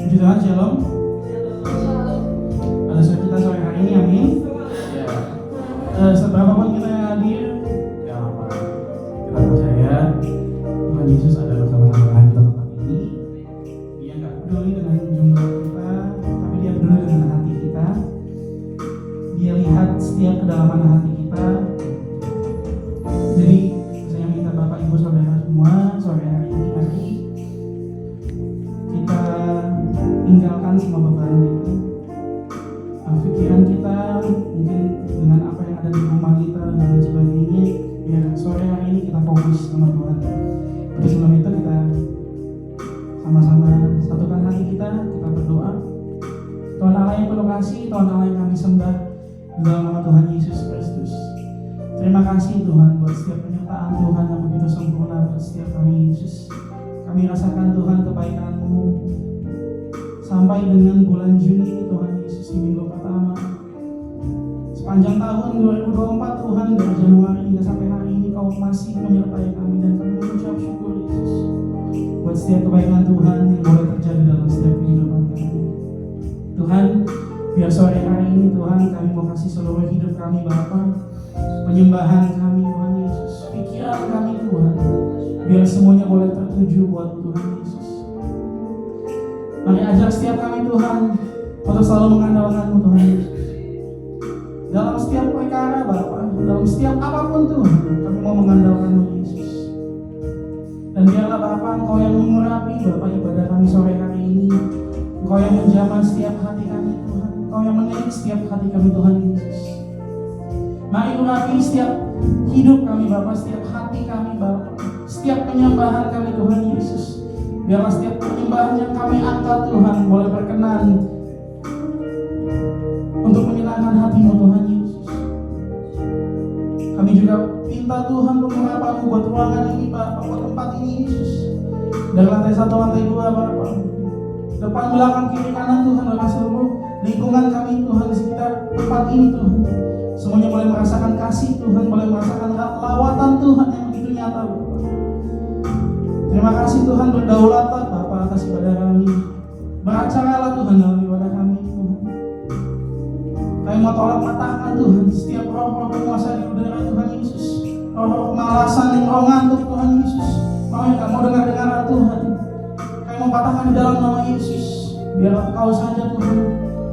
Puji Tuhan, shalom. Pada saat kita sore hari ini, amin. Seberapapun kita yang hadir, ya apa? Kita percaya Tuhan Yesus ada bersama-sama kita tempat ini. Dia nggak peduli dengan jumlah kita, tapi Dia peduli dengan hati kita. Dia lihat setiap kedalaman hati kita. Jadi saya minta Bapak Ibu Saudara semua sore hari ini mari kita tinggalkan semua beban itu, pikiran kita mungkin dengan apa yang ada di rumah kita dan lain sebagainya, biar sore hari ini kita fokus sama Tuhan. Tapi sebelum itu kita sama-sama satukan hati kita berdoa. Tuhan Allah yang penuh kasih, Tuhan Allah yang kami sembah, di dalam nama Tuhan Yesus Kristus. Terima kasih Tuhan buat setiap penyertaan Tuhan yang begitu sempurna buat setiap kami Yesus. Kami rasakan Tuhan kebaikan-Mu sampai dengan bulan Juni Tuhan Yesus di minggu pertama. Sepanjang tahun 2024 Tuhan, dari Januari hingga sampai hari ini Kau masih menyertai kami dan kami mengucap syukur Yesus buat setiap kebaikan Tuhan yang boleh terjadi dalam setiap kehidupan kami. Tuhan, biar sore hari ini Tuhan kami mau kasih seluruh hidup kami Bapa, penyembahan kami Tuhan Yesus, pikiran kami Tuhan, biar semuanya boleh tertuju buat Tuhan Yesus. Mari ajar setiap kami Tuhan untuk selalu mengandalkan-Mu Tuhan Yesus. Dalam setiap perkara Bapa, dalam setiap apapun Tuhan, kami mau mengandalkan-Mu Yesus. Dan biarlah Bapa, Engkau yang mengurapi Bapa ibadah kami sore hari ini. Engkau yang menjamah setiap hati kami Tuhan. Engkau yang menarik setiap hati kami Tuhan Yesus. Mari urapi setiap hidup kami Bapa, setiap hati kami Bapa, setiap penyembahan kami Tuhan Yesus. Biarlah setiap penyembahan yang kami angkat Tuhan boleh berkenan untuk menyenangkan hati-Mu Tuhan Yesus. Kami juga minta Tuhan untuk mengapa-Mu buat ruangan ini Bapak, buat tempat ini Yesus. Dari lantai 1, lantai 2 Bapak, depan, belakang, kiri, kanan Tuhan, bahkan seluruh lingkungan kami Tuhan di sekitar tempat ini Tuhan. Semuanya boleh merasakan kasih Tuhan, boleh merasakan lawatan Tuhan yang begitu nyata Bapak. Terima kasih Tuhan, berdaulatlah Bapak atas ibadah kami. Beracaralah Tuhan dalam ibadah kami Tuhan. Kami mau tolak patahkan Tuhan setiap roh-roh penguasa di udara Tuhan Yesus. Roh-roh kemalasan dan roh ngantuk Tuhan Yesus. Kami gak mau dengar Tuhan. Kami mau patahkan di dalam nama Yesus. Biar Engkau saja Tuhan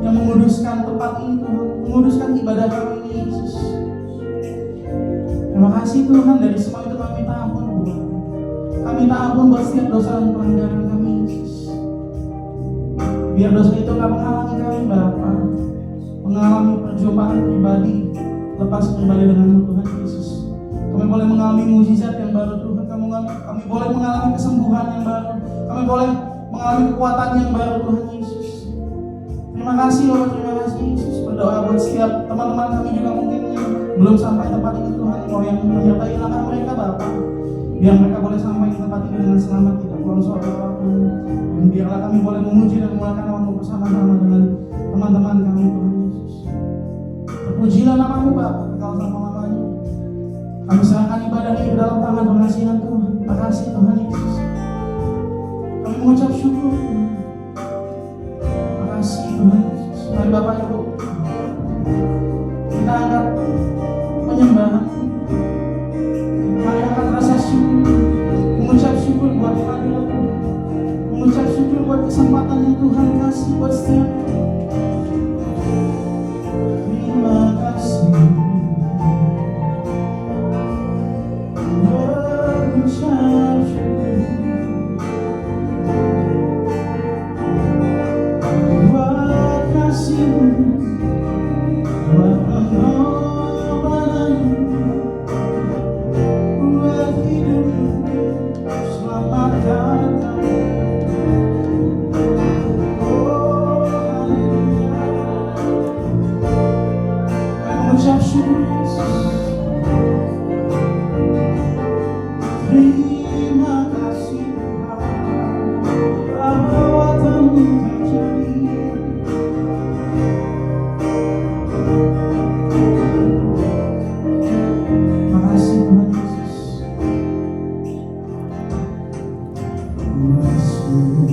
yang menguduskan tempat ini Tuhan, menguduskan ibadah kami ini Yesus. Terima kasih Tuhan, dari semua itu kami minta ampun Tuhan. Kami minta ampun buat setiap dosa dan pelanggaran kami Yesus. Biar dosa itu gak menghalangi kami Bapa, mengalami perjumpaan pribadi, lepas pribadi dengan Tuhan Yesus. Kami boleh mengalami mukjizat yang baru Tuhan. Kami boleh mengalami kesembuhan yang baru. Kami boleh mengalami kekuatan yang baru Tuhan Yesus. Terima kasih Bapak, terima kasih Yesus. Berdoa buat setiap teman-teman kami juga mungkin yang belum sampai tempat ini Tuhan. Kau yang menyertai langkah mereka Bapak, biar mereka boleh sampai di tempat ini dengan selamat, tidak pulang suara apapun. Dan biarlah kami boleh memuji dan memuliakan nama-Mu bersama-sama dengan teman-teman kami Tuhan Yesus. Terpujilah nama-Mu Bapak, Engkau selama-lamanya. Kami serahkan ibadah ini ke dalam tangan pengasihan Tuhan. Terima kasih Tuhan Yesus. Kami mengucap syukur Tuhan. Terima kasih Tuhan Yesus. Mari Bapak Ibu, kita angkat penyembahan. Mari angkat rasa syukur, mengucap syukur buat hadirat Tuhan, mengucap syukur buat kesempatan yang Tuhan kasih buat setiap. Terima kasih. Mengucap syukur buat kasih-Mu, buat pengorbanan-Mu, buat hidup-Mu, selamatkan kami. Oh haleluya. Kami mengucap syukur Yesus. Terima kasih rawatan-Mu terjadi. Terima kasih Tuhan Yesus. Masuk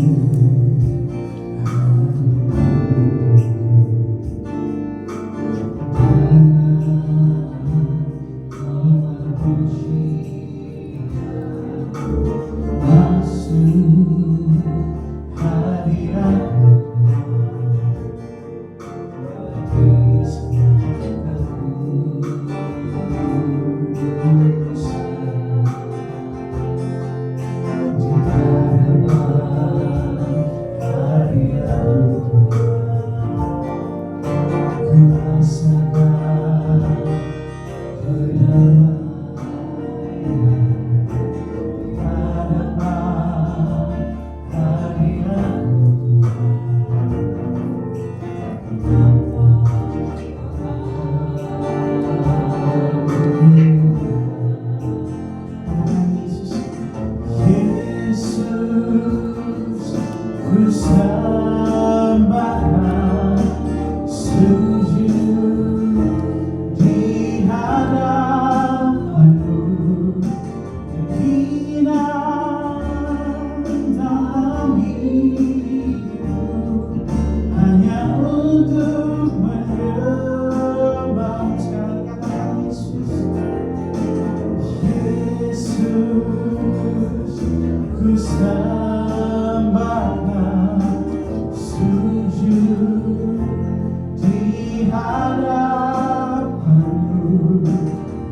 ku sembahkan sujud di hadapanmu, keinginan dalam hidupku hanya untuk menyembah. Sekali katakan Yesus, Yesus, ku sembahkan sujud di hadapanmu,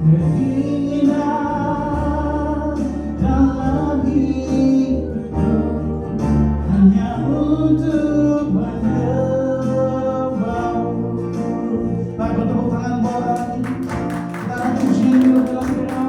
keinginan dalam hidupku hanya untuk menyembahmu. Baik, bertepuk tangan buat orang ini. Kita akan pujian dulu dalam firman.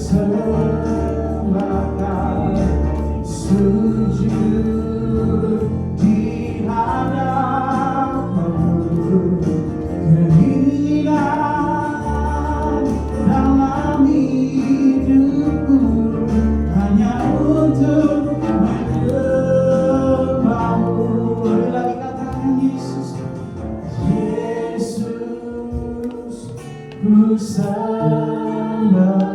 persembahkan sujud di hadapanmu. Keinginan dalam hidupku hanya untuk menyembahmu. Lebih lagi katakan Yesus, Yesus, ku sembahkan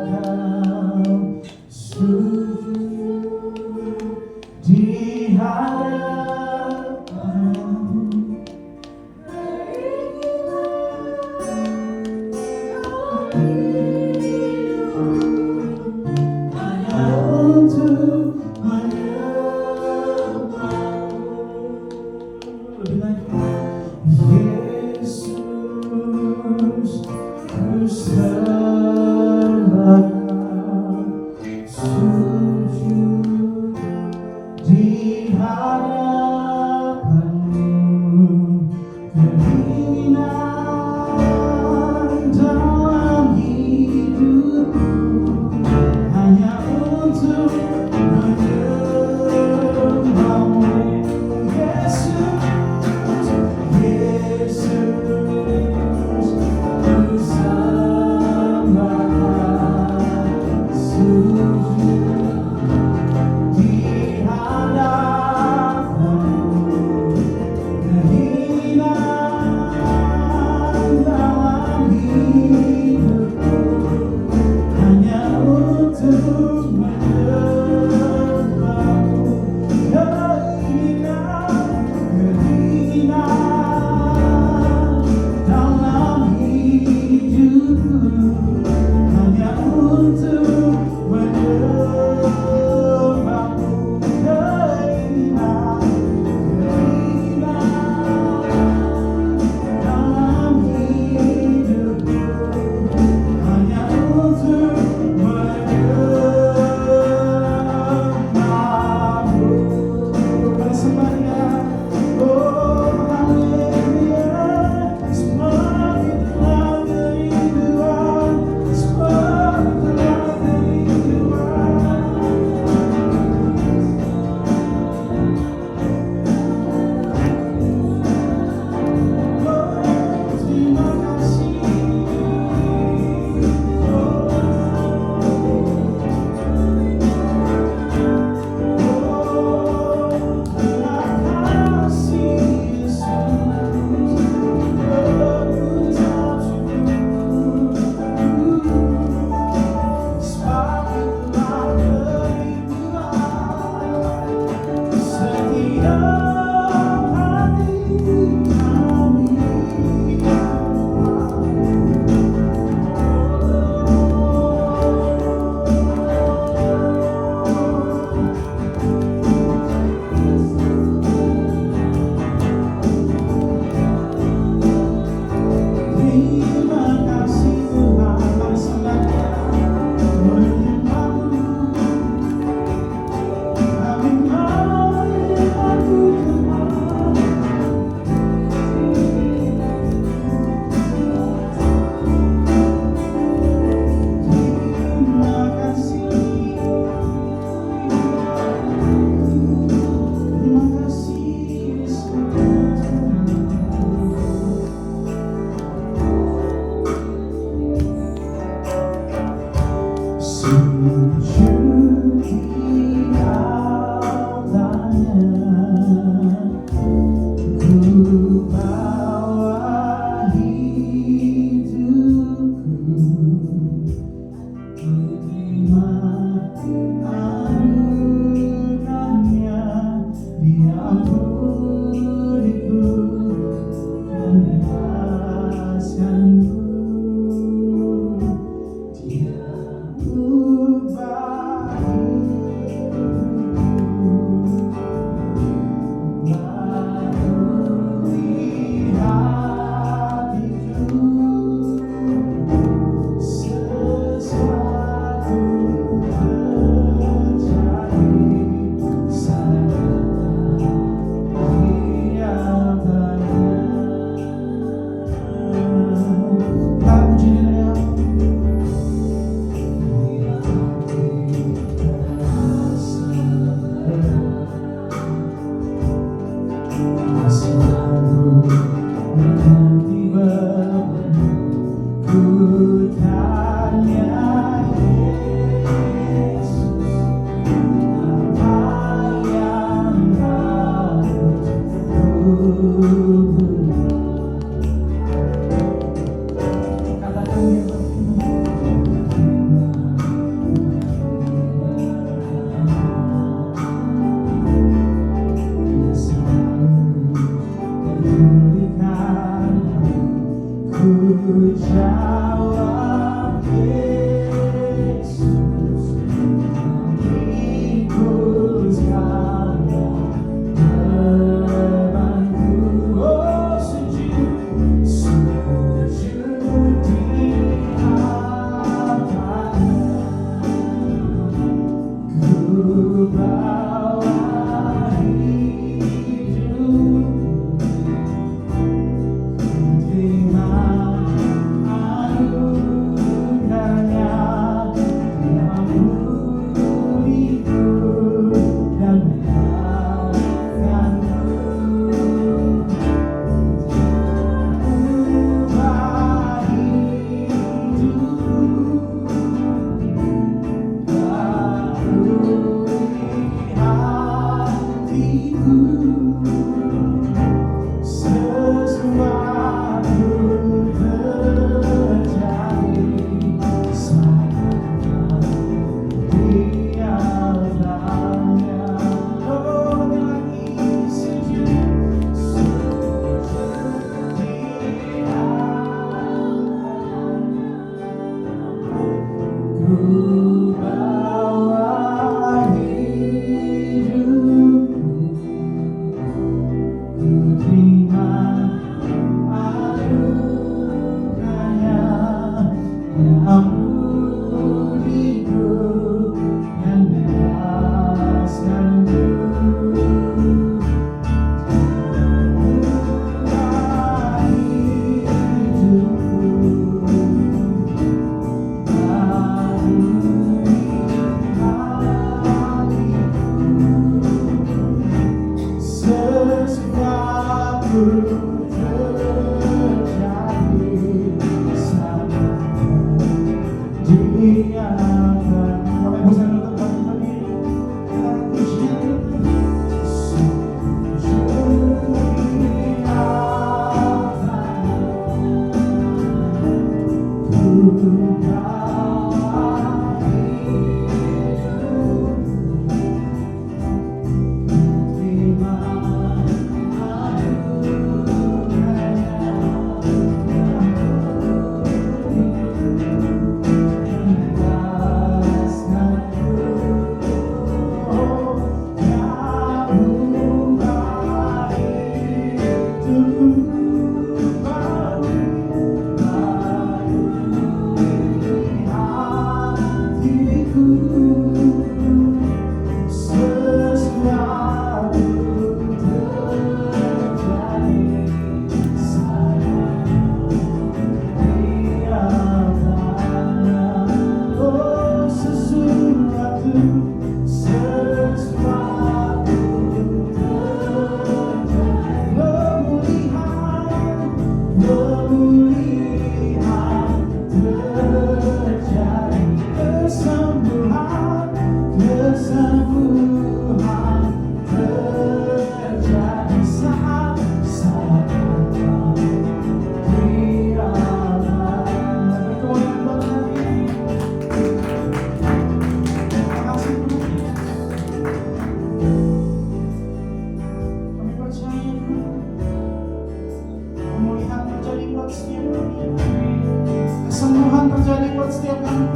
Kesembuhan terjadi buat setiap kami.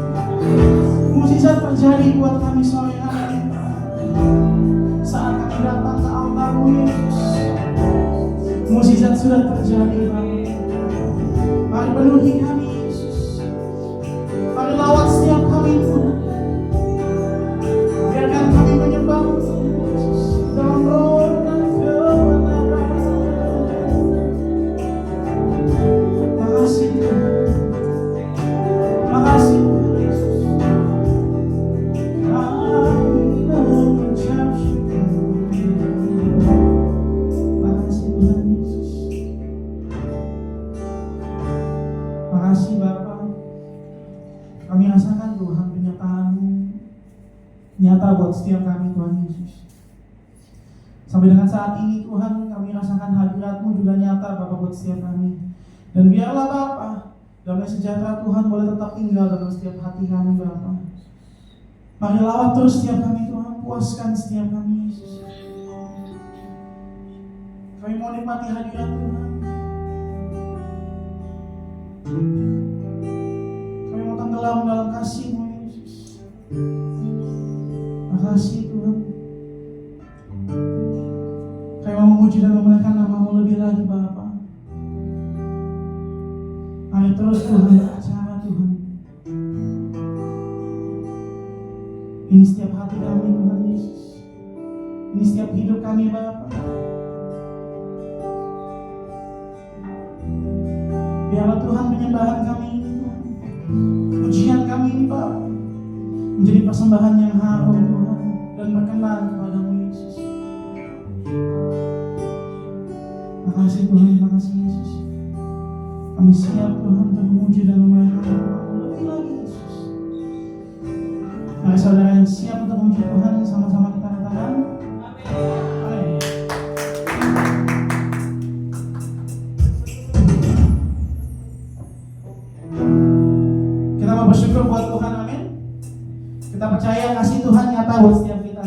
Mukjizat terjadi buat kami sore hari ini. Saat kami datang ke altar-Mu Yesus, mukjizat sudah terjadi Bapa. Mari penuhi kami Yesus. Mari lawat setiap kami Tuhan. Biarkan kami menyembah Yesus dalam roh dan kebenaran. Makasih Tuhan. Makasih Yesus. Kami mengucap syukur. Makasih Tuhan Yesus. Makasih Bapa. Kami rasakan Tuhan penyertaan-Mu nyata buat setiap kami Tuhan Yesus. Sampai dengan saat ini Tuhan, kami rasakan hadirat-Mu juga nyata Bapa buat setiap kami. Dan biarlah Bapa, damai sejahtera Tuhan boleh tetap tinggal dalam setiap hati kami Bapa. Mari lawat terus setiap kami Tuhan, puaskan setiap kami Yesus. Kami mau nikmati hadirat Tuhan. Kami mau tenggelam dalam kasih-Mu Yesus. Makasih Tuhan. Kami mau memuji dan memuliakan nama-Mu lebih lagi Bapa. Mari terus Tuhan berbicara Tuhan. Ini setiap hati kami Tuhan Yesus. Ini setiap hidup kami Bapa. Biarlah Tuhan penyembahan kami ini Tuhan, pujian kami ini Bapa, menjadi persembahan yang harum Tuhan dan berkenan kepada-Mu Yesus. Makasih Tuhan, makasih Yesus. Kami siap Tuhan untuk memuji dan memuliakan nama-Mu lebih lagi Yesus. Mari saudara yang siap untuk memuji Tuhan, sama-sama kita katakan amin. Kita mau bersyukur buat Tuhan, amin. Kita percaya kasih Tuhan nyata buat setiap kita.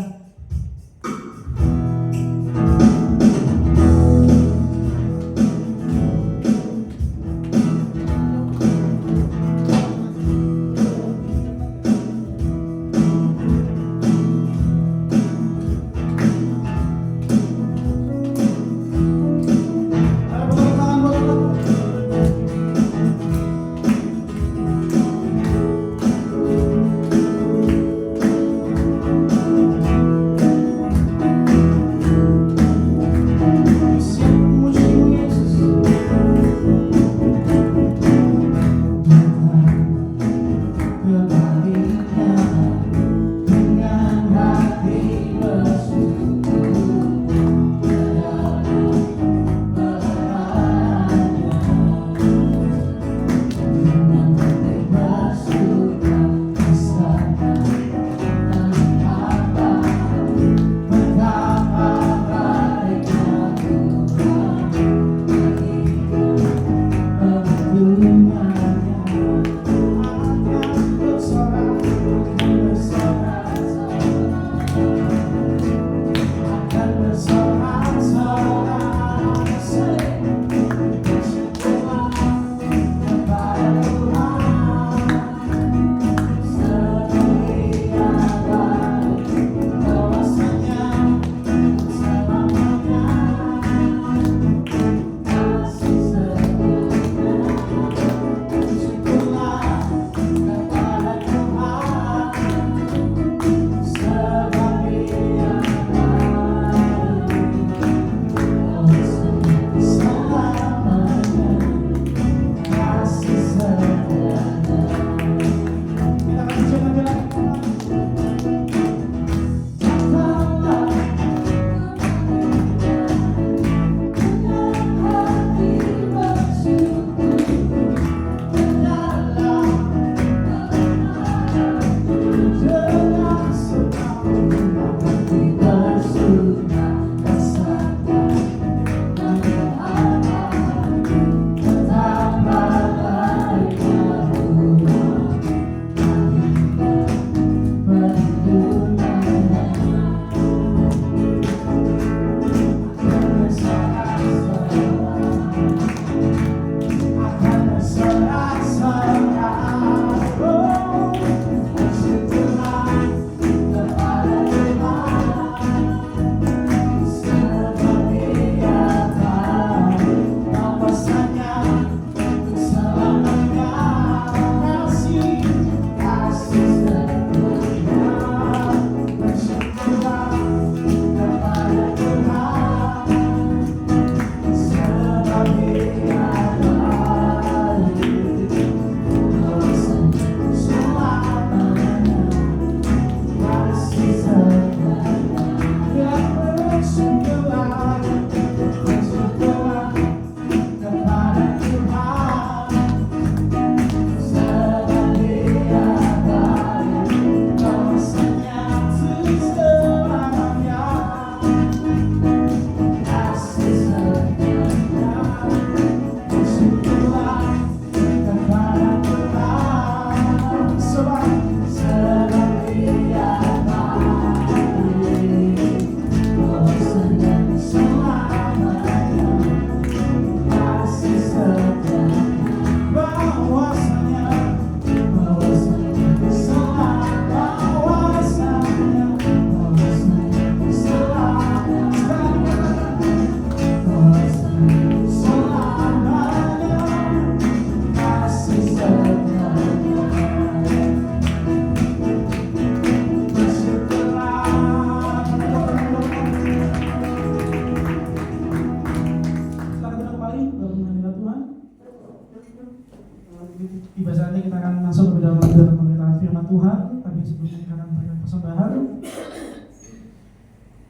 Tuhan, tapi sebelumnya kita akan memberikan persembahan.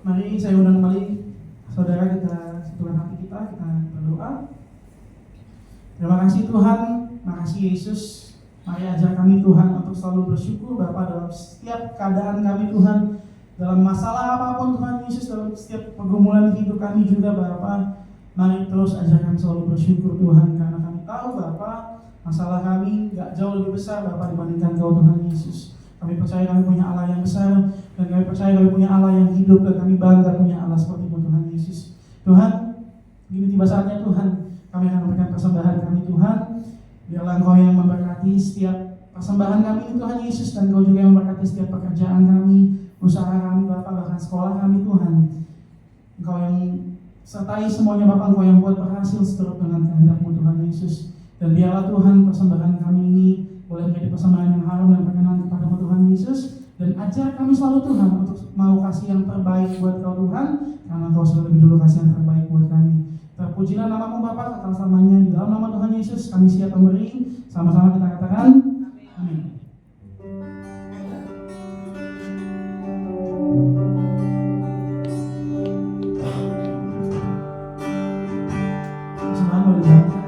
Mari saya undang kembali saudara, kita satukan hati kita berdoa. Terima kasih Tuhan, makasih Yesus. Mari ajar kami Tuhan untuk selalu bersyukur Bapa dalam setiap keadaan kami Tuhan, dalam masalah apapun Tuhan Yesus, dalam setiap pergumulan hidup kami juga Bapa. Mari terus ajar kami selalu bersyukur Tuhan, karena kami tahu Bapa, masalah kami gak jauh lebih besar Bapa dibandingkan Kau Tuhan Yesus. Kami percaya kami punya Allah yang besar, dan kami percaya kami punya Allah yang hidup, dan kami bangga punya Allah seperti Tuhan Yesus. Tuhan, ini tiba saatnya Tuhan, kami akan memberikan persembahan kami Tuhan. Biarlah Engkau yang memberkati setiap persembahan kami Tuhan Yesus, dan Engkau juga yang memberkati setiap pekerjaan kami, usaha kami Bapa, bahkan sekolah kami Tuhan. Engkau yang sertai semuanya Bapa, Engkau yang buat berhasil seturut dengan kehendak-Mu Tuhan Yesus. Dan biarlah Tuhan persembahan kami ini boleh menjadi persembahan yang harum dan berkenan kepada-Mu Tuhan Yesus. Dan ajar kami selalu Tuhan untuk mau kasih yang terbaik buat Kau Tuhan, karena Kau sudah lebih dulu kasih yang terbaik buat kami. Terpujilah nama-Mu Bapa kekal selamanya. Di dalam nama Tuhan Yesus kami siap memberi. Sama-sama kita katakan amin. Persembahan boleh diangkat.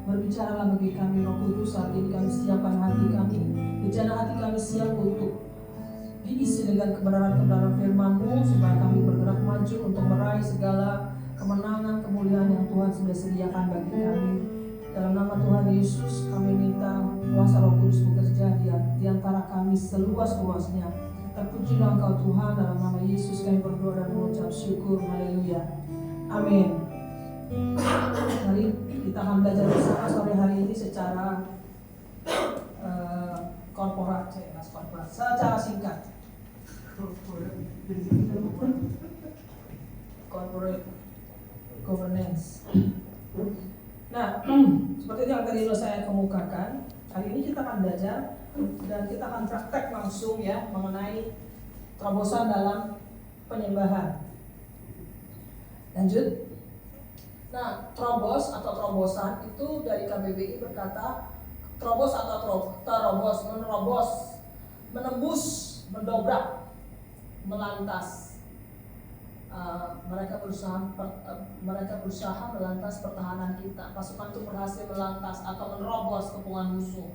Berbicaralah bagi kami Roh Kudus, saat ini kami siapkan hati kami, bejana hati kami siap untuk diisi dengan kebenaran-kebenaran firman-Mu, supaya kami bergerak maju untuk meraih segala kemenangan, kemuliaan yang Tuhan sudah sediakan bagi kami. Dalam nama Tuhan Yesus kami minta kuasa Roh Kudus bekerja di antara kami seluas-luasnya. Terpujilah Engkau Tuhan, dalam nama Yesus kami berdoa dan mengucap syukur. Haleluya. Amin. Mari kita akan belajar bersama sore hari ini secara korporat, secara singkat. Corporate governance. Nah, seperti yang tadi saya kemukakan, hari ini kita akan belajar dan kita akan praktek langsung ya mengenai terobosan dalam penyembahan. Lanjut. Nah, terobos atau terobosan itu dari KBBI berkata terobos atau terobos, menerobos, menembus, mendobrak, melantas. Mereka berusaha melantas pertahanan kita. Pasukan itu berhasil melantas atau menerobos kepungan musuh,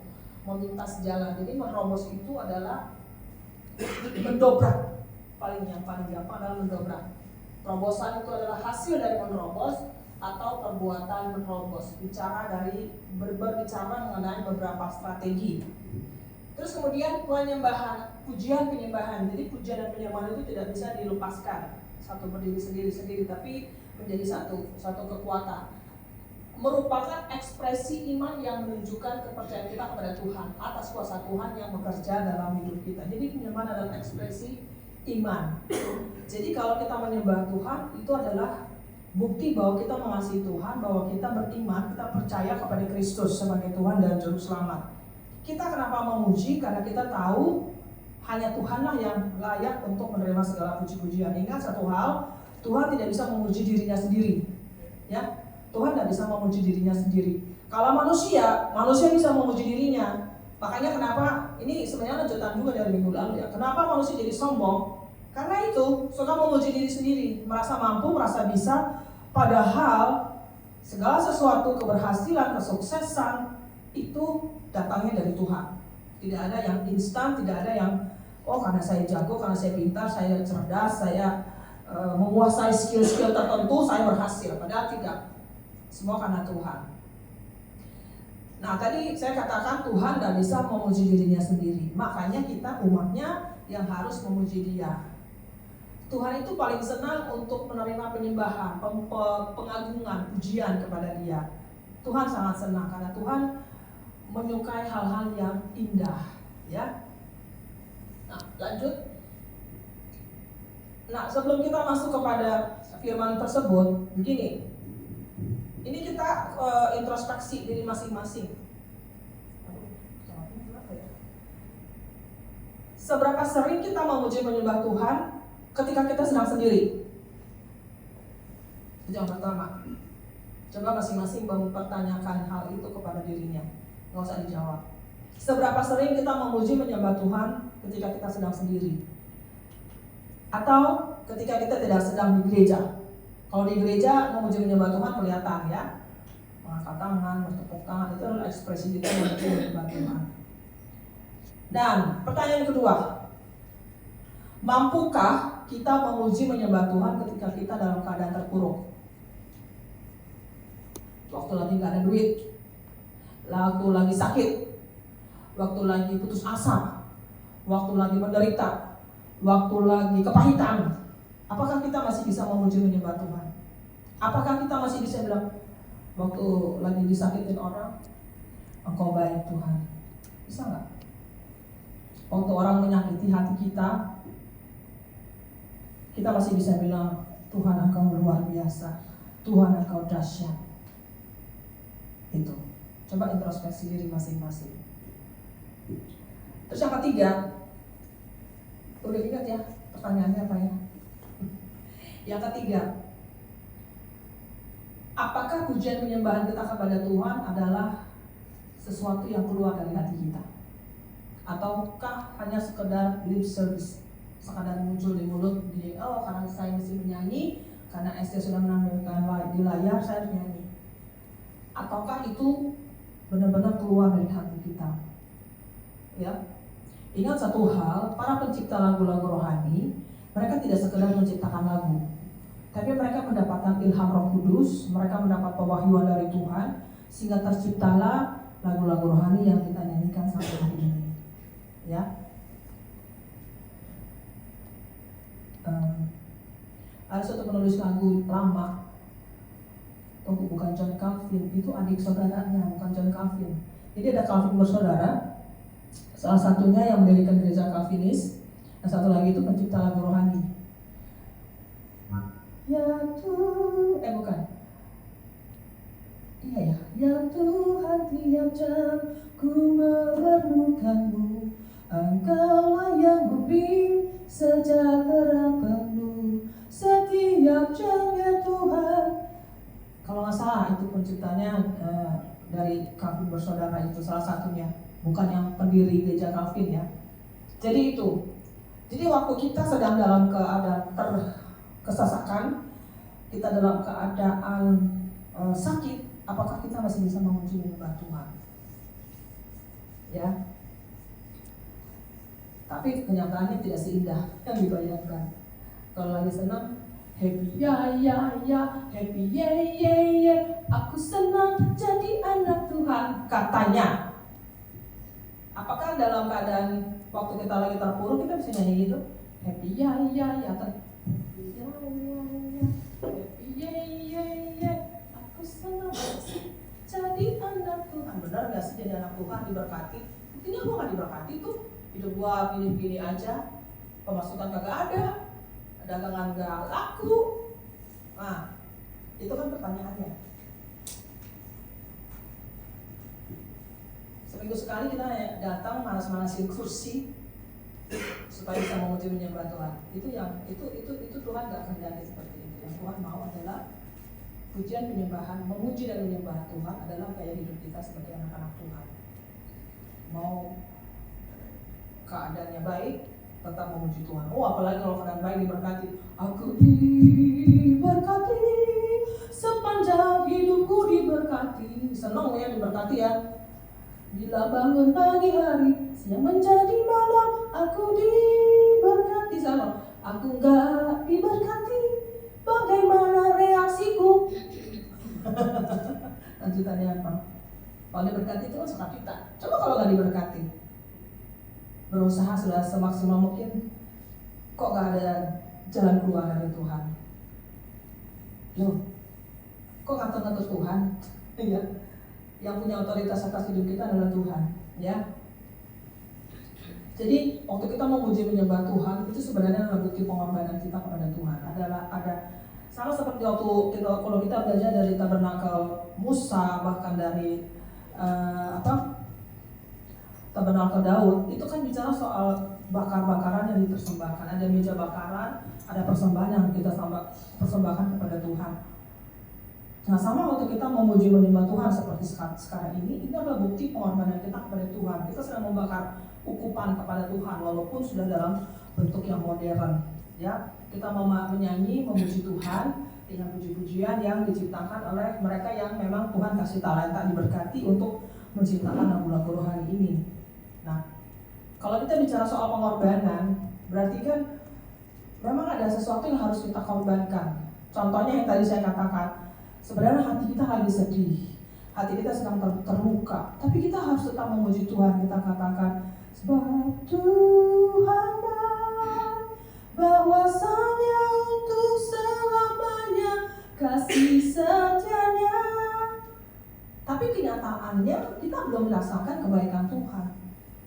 memintas jalan. Jadi menerobos itu adalah mendobrak. Paling gampang adalah mendobrak. Terobosan itu adalah hasil dari menerobos atau perbuatan menerobos. Berbicara mengenai beberapa strategi. Terus kemudian pujian penyembahan. Jadi pujian dan penyembahan itu tidak bisa dilepaskan satu berdiri sendiri-sendiri, tapi menjadi satu kekuatan. Merupakan ekspresi iman yang menunjukkan kepercayaan kita kepada Tuhan atas kuasa Tuhan yang bekerja dalam hidup kita. Jadi penyembahan adalah ekspresi iman. Jadi kalau kita menyembah Tuhan, itu adalah bukti bahwa kita mengasihi Tuhan, bahwa kita beriman, kita percaya kepada Kristus sebagai Tuhan dan Juru Selamat. Kita kenapa memuji? Karena kita tahu hanya Tuhanlah yang layak untuk menerima segala puji-pujian. Ingat satu hal, Tuhan tidak bisa memuji dirinya sendiri. Ya, Tuhan tidak bisa memuji dirinya sendiri. Kalau manusia bisa memuji dirinya. Makanya kenapa, ini sebenarnya lanjutan juga dari minggu lalu ya. Kenapa manusia jadi sombong? Karena itu, suka memuji diri sendiri. Merasa mampu, merasa bisa. Padahal segala sesuatu, keberhasilan, kesuksesan itu datangnya dari Tuhan. Tidak ada yang instan, tidak ada yang karena saya jago, karena saya pintar, saya cerdas, saya menguasai skill-skill tertentu, saya berhasil. Padahal tidak. Semua karena Tuhan. Nah, tadi saya katakan Tuhan tidak bisa memuji dirinya sendiri. Makanya kita umatnya yang harus memuji Dia. Tuhan itu paling senang untuk menerima penyembahan, pengagungan, pujian kepada Dia. Tuhan sangat senang karena Tuhan menyukai hal-hal yang indah, ya. Nah, lanjut. Nah, sebelum kita masuk kepada firman tersebut, begini. Ini kita introspeksi diri masing-masing. Seberapa sering kita memuji menyembah Tuhan ketika kita sedang sendiri? Itu yang pertama. Coba masing-masing mempertanyakan hal itu kepada dirinya. Nggak usah dijawab. Seberapa sering kita memuji menyembah Tuhan ketika kita sedang sendiri? Atau ketika kita tidak sedang di gereja? Kalau di gereja memuji menyembah Tuhan kelihatan ya. Mengangkat tangan, bertepuk tangan, itu adalah ekspresi kita memuji menyembah Tuhan. Dan pertanyaan kedua, mampukah kita memuji menyembah Tuhan ketika kita dalam keadaan terpuruk? Waktu lagi gak ada duit, waktu lagi sakit, waktu lagi putus asa, waktu lagi menderita, waktu lagi kepahitan. Apakah kita masih bisa memuji menyembah Tuhan? Apakah kita masih bisa bilang, waktu lagi disakitin orang, Engkau baik Tuhan? Bisa gak? Waktu orang menyakiti hati kita masih bisa bilang, Tuhan Engkau luar biasa, Tuhan Engkau dahsyat. Itu. Coba introspeksi diri masing-masing. Terus yang ketiga, udah ingat ya pertanyaannya apa ya? Yang ketiga, apakah pujian penyembahan kita kepada Tuhan adalah sesuatu yang keluar dari hati kita? Ataukah hanya sekedar lip service, sekadar muncul di mulut, karena saya mesti menyanyi, karena ST sudah menampilkan di layar, saya harus nyanyi. Ataukah itu benar-benar keluar dari hati kita. Ya, ingat satu hal, para pencipta lagu-lagu rohani, mereka tidak sekedar menciptakan lagu, tapi mereka mendapatkan ilham Roh Kudus, mereka mendapat pewahyuan dari Tuhan, sehingga terciptalah lagu-lagu rohani yang kita nyanyikan sampai hari ini. Ya, ada satu penulis lagu lama, bukan John Calvin, itu adik saudaranya, bukan John Calvin. Jadi ada Calvin bersaudara, salah satunya yang mendirikan gereja Calvinis, dan satu lagi itu pencipta lagu rohani. Ya Tuhan, bukan. Iya ya. Ya Tuhan, tiap jam ku memerlukanmu, Engkaulah yang memberi sejahtera penuh setiap jam ya Tuhan. Kalau nggak salah itu penciptanya dari Calvin bersaudara, itu salah satunya, bukan yang pendiri gereja Calvin ya. Jadi itu. Jadi waktu kita sedang dalam keadaan terkesasakan, kita dalam keadaan sakit, apakah kita masih bisa memuji menyembah Tuhan? Ya. Tapi kenyataannya tidak seindah yang dibayangkan. Kalau lagi senang, happy ya ya ya, happy ye ye ye, aku senang jadi anak Tuhan, katanya. Apakah dalam keadaan waktu kita lagi terpuruk kita bisa nyanyi gitu? Happy ya ya ya, happy ya ya ya, happy ye ye ye, aku senang jadi anak Tuhan. Benar nggak sih jadi anak Tuhan diberkati? Buktinya gua nggak diberkati tuh, hidup gua gini-gini aja, pemasukan kagak ada, dagangan gak laku. Nah, itu kan pertanyaannya. Seminggu sekali kita datang manas-manasin kursi supaya bisa memuji menyembah Tuhan. Itu Tuhan gak kehendaki seperti itu. Yang Tuhan mau adalah pujian penyembahan, memuji dan menyembah Tuhan adalah gaya hidup kita sebagai anak-anak Tuhan. Mau keadaannya baik, tetap memuji Tuhan. Oh, apalagi kalau keadaan baik diberkati. Aku diberkati, sepanjang hidupku diberkati. Senang ya diberkati ya. Bila bangun pagi hari, siang menjadi malam, aku diberkati. Salah, aku enggak diberkati, bagaimana reaksiku? Lanjutannya apa? Kalau diberkati itu kan suka kita. Coba kalau nggak diberkati, berusaha sudah semaksimal mungkin, kok gak ada jalan keluar dari Tuhan? Loh, kok ngatur-ngatur Tuhan? Ya, yang punya otoritas atas hidup kita adalah Tuhan, ya. Jadi waktu kita memuji menyembah Tuhan itu sebenarnya adalah bukti pengorbanan kita kepada Tuhan. Ada sama seperti waktu kalau kita belajar dari tabernakel Musa, bahkan dari tabernakel Daud, itu kan bicara soal bakar-bakaran yang dipersembahkan. Ada meja bakaran, ada persembahan yang kita persembahkan kepada Tuhan. Nah, sama waktu kita memuji menyembah Tuhan seperti sekarang ini adalah bukti pengorbanan kita kepada Tuhan. Kita sedang membakar ukupan kepada Tuhan walaupun sudah dalam bentuk yang modern. Ya, kita menyanyi memuji Tuhan dengan puji-pujian yang diciptakan oleh mereka yang memang Tuhan kasih talenta, diberkati untuk menciptakan lagu-lagu rohani ini. Nah, kalau kita bicara soal pengorbanan, berarti kan memang ada sesuatu yang harus kita korbankan. Contohnya yang tadi saya katakan, sebenarnya hati kita lagi sedih, hati kita sedang terluka, tapi kita harus tetap memuji Tuhan. Kita katakan, sebab Tuhan bahwasanya untuk selamanya kasih setianya. Tapi kenyataannya kita belum merasakan kebaikan Tuhan.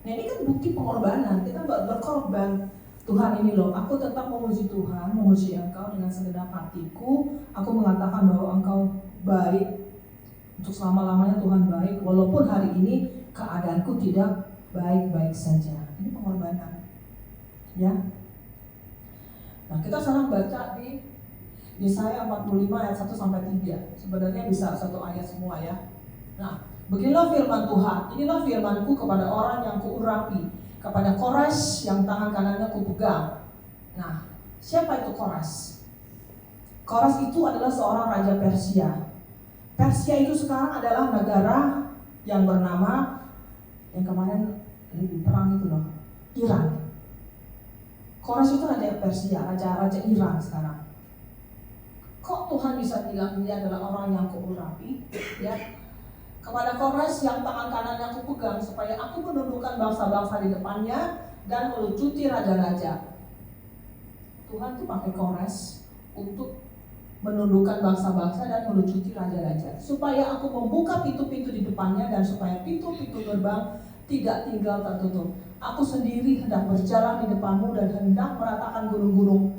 Nah, ini kan bukti pengorbanan. Kita berkorban. Tuhan ini loh, aku tetap memuji Tuhan, memuji Engkau dengan segenap hatiku. Aku mengatakan bahwa Engkau baik. Untuk selama-lamanya Tuhan baik, walaupun hari ini keadaanku tidak baik-baik saja. Ini pengorbanan. Ya. Nah, kita sekarang baca di Yesaya 45 ayat 1 sampai 3. Sebenarnya bisa satu ayat semua ya. Nah, beginilah firman Tuhan. Inilah firman-Ku kepada orang yang kuurapi, kepada Kores yang tangan kanannya kupegang. Nah, siapa itu Kores? Kores itu adalah seorang raja Persia. Persia itu sekarang adalah negara yang bernama, yang kemarin lagi perang itu loh, Iran. Kores itu raja Persia, raja Iran sekarang. Kok Tuhan bisa bilang dia adalah orang yang aku urapi? Ya, kepada Kores yang tangan kanannya aku pegang, supaya aku menundukkan bangsa-bangsa di depannya dan melucuti raja-raja. Tuhan tuh pakai Kores untuk menundukkan bangsa-bangsa dan melucuti raja-raja, supaya aku membuka pintu-pintu di depannya dan supaya pintu-pintu gerbang tidak tinggal tertutup. Aku sendiri hendak berjalan di depanmu dan hendak meratakan gunung-gunung,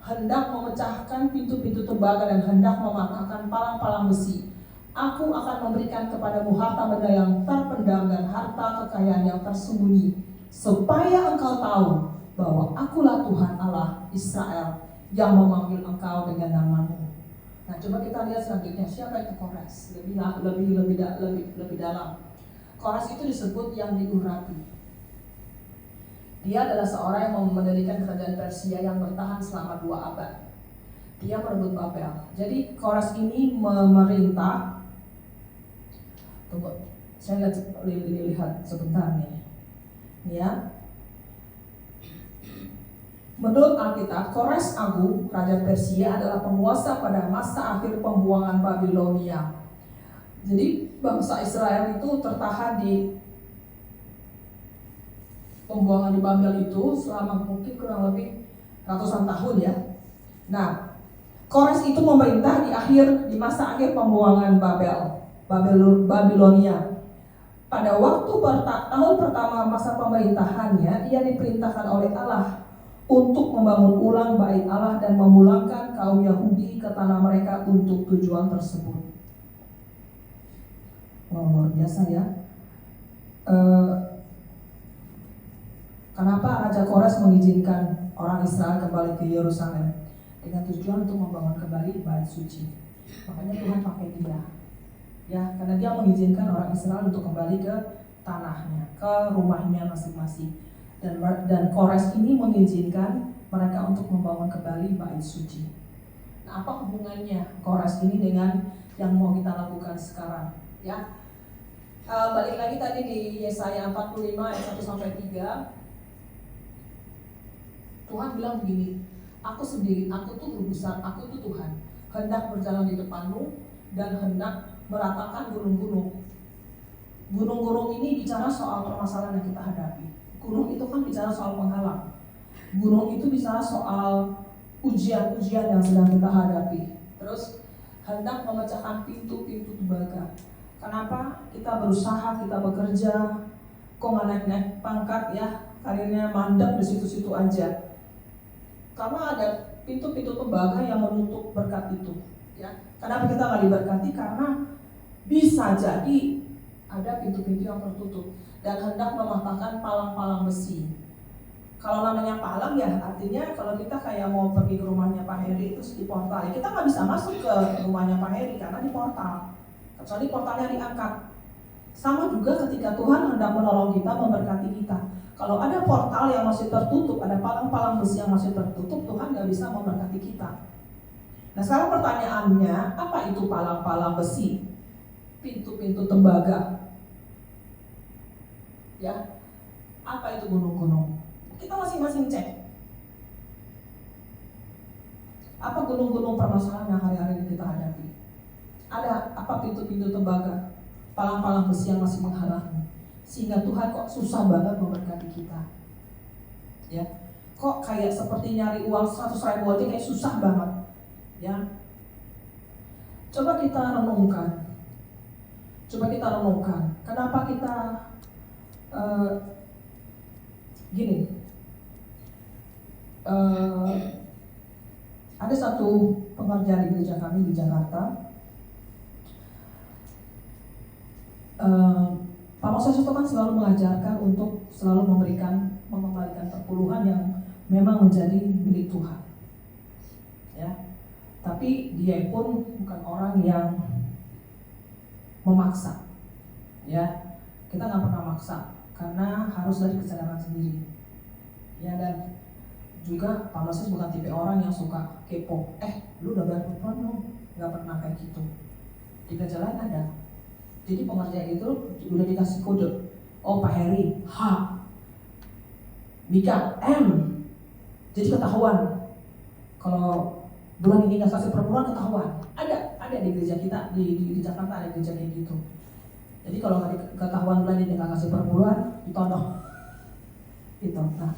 hendak memecahkan pintu-pintu tembaga dan hendak mematahkan palang-palang besi. Aku akan memberikan kepadamu harta benda yang terpendam dan harta kekayaan yang tersembunyi, supaya engkau tahu bahwa akulah Tuhan Allah Israel yang memanggil engkau dengan namamu. Nah, coba kita lihat selanjutnya, siapa itu Kores? Lebih dalam. Kores itu disebut yang diurapi. Dia adalah seorang yang mendirikan kerajaan Persia yang bertahan selama 2 abad. Dia merebut Babel. Jadi Kores ini memerintah. Tunggu, saya lihat sebentar nih. Ya. Menurut Alkitab, Kores Agung, Raja Persia adalah penguasa pada masa akhir pembuangan Babilonia. Jadi bangsa Israel itu tertahan di pembuangan di Babel itu selama mungkin kurang lebih ratusan tahun ya. Nah, Kores itu memerintah di masa akhir pembuangan Babilonia. Pada waktu tahun pertama masa pemerintahannya, ia diperintahkan oleh Allah untuk membangun ulang bait Allah dan memulangkan kaum Yahudi ke tanah mereka untuk tujuan tersebut. Luar biasa ya. Kenapa Raja Kores mengizinkan orang Israel kembali ke Yerusalem? Dengan tujuan untuk membangun kembali bait suci. Makanya Tuhan pakai dia. Ya, karena dia mengizinkan orang Israel untuk kembali ke tanahnya, ke rumahnya masing-masing. Dan Kores ini mengizinkan mereka untuk membangun kembali bait suci. Nah, apa hubungannya Kores ini dengan yang mau kita lakukan sekarang? Ya, balik lagi tadi di Yesaya 45 ayat 1-3. Tuhan bilang begini, aku sendiri, aku tuh guru besar, aku tuh Tuhan, hendak berjalan di depanmu dan hendak meratakan gunung-gunung. Gunung-gunung ini bicara soal permasalahan yang kita hadapi. Gunung itu kan bicara soal penghalang. Gunung itu bicara soal ujian-ujian yang sedang kita hadapi. Terus hendak memecahkan pintu-pintu tembaga. Kenapa? Kita berusaha, kita bekerja, kok nggak naik-naik pangkat ya, karirnya mandek di situ-situ aja. Karena ada pintu-pintu tembaga yang menutup berkat itu. Ya, kenapa kita nggak diberkati? Karena bisa jadi ada pintu-pintu yang tertutup dan hendak mematahkan palang-palang besi. Kalau namanya palang ya artinya kalau kita kayak mau pergi ke rumahnya Pak Heri itu di portal, ya kita nggak bisa masuk ke rumahnya Pak Heri karena di portal, kecuali portalnya diangkat. Sama juga ketika Tuhan hendak menolong kita, memberkati kita. Kalau ada portal yang masih tertutup, ada palang-palang besi yang masih tertutup, Tuhan nggak bisa memberkati kita. Nah sekarang pertanyaannya, apa itu palang-palang besi? Pintu-pintu tembaga. Ya, apa itu gunung-gunung? Kita masing-masing cek. Apa gunung-gunung permasalahan yang hari-hari kita hadapi? Ada apa pintu-pintu tembaga, palang-palang besi yang masih menghalangi? Sehingga Tuhan kok susah banget memberkati kita. Ya, kok kayak seperti nyari uang 100.000 aja kayak susah banget. Ya, coba kita renungkan. Kenapa kita gini? Ada satu pengerja di gereja kami di Jakarta. Pak Moses itu kan selalu mengajarkan untuk selalu mengembalikan perpuluhan yang memang menjadi milik Tuhan. Ya, tapi dia pun bukan orang yang memaksa. Ya, kita nggak pernah maksa karena harus dari kesadaran sendiri. Ya, dan juga Pak Moses bukan tipe orang yang suka kepo. Lu udah bayar perpuluhan belum? Nggak pernah kayak gitu. Di gereja lain ada. Jadi pengerjaan itu udah dikasih kode. Oh, Pak Heri H, Mika M. Jadi ketahuan. Kalau bulan ini nggak kasih perpuluhan, ketahuan. Ada di gereja kita di Jakarta ada gereja kayak gitu. Jadi kalau nggak ketahuan bulan ini nggak kasih perpuluhan, ditodong. Gitu. Nah,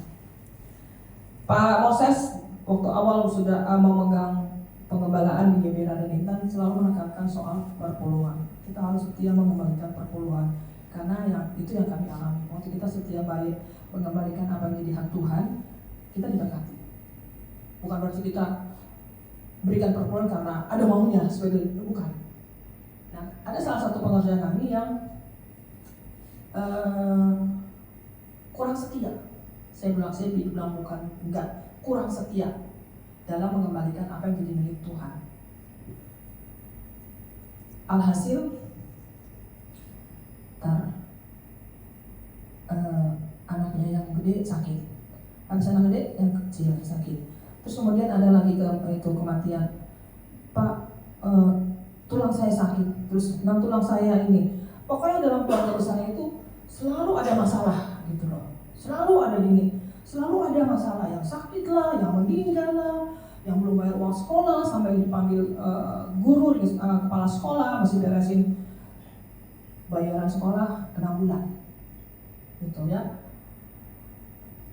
Pak Moses waktu awal sudah memegang pengembalaan di GBI dan Intan selalu menekankan soal perpuluhan. Kita harus setia mengembalikan perpuluhan karena itu yang kami alami. Waktu kita setia baik mengembalikan apa yang jadi hak Tuhan, kita diberkati. Bukan berarti kita berikan perpuluhan karena ada maunya sebagai bukan. Nah, ada salah satu pengerja kami yang kurang setia. Saya bilang bukan enggak, kurang setia dalam mengembalikan apa yang jadi milik Tuhan. Alhasil anaknya yang gede sakit, habis anak gede yang kecil sakit. Terus kemudian ada lagi kematian. Pak, tulang saya sakit, terus tulang saya ini. Pokoknya dalam keluarga besar itu selalu ada masalah gitu loh. Selalu ada gini, selalu ada masalah, yang sakit lah, yang meninggal lah, yang belum bayar uang sekolah, sampai dipanggil guru, kepala sekolah, masih beresin bayaran sekolah 6 bulan. Gitu ya.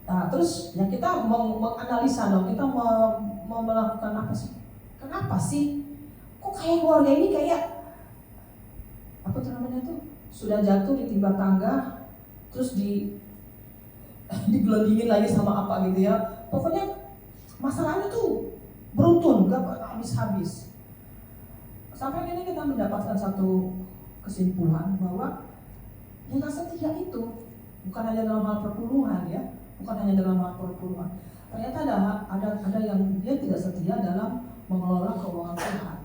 Nah, terus ya kita menganalisa dong, kita melakukan apa sih? Kenapa sih? Kok kayak keluarga ini kayak apa tuh namanya tuh? Sudah jatuh ditimba tangga, terus digelendingin lagi sama apa gitu ya. Pokoknya masalahnya tuh beruntun, gak habis-habis. Sampai ini kita mendapatkan satu kesimpulan bahwa yang gak setia itu bukan hanya dalam hal perpuluhan ya, bukan hanya dalam hal perpuluhan. Ternyata ada yang dia tidak setia dalam mengelola keuangan Tuhan,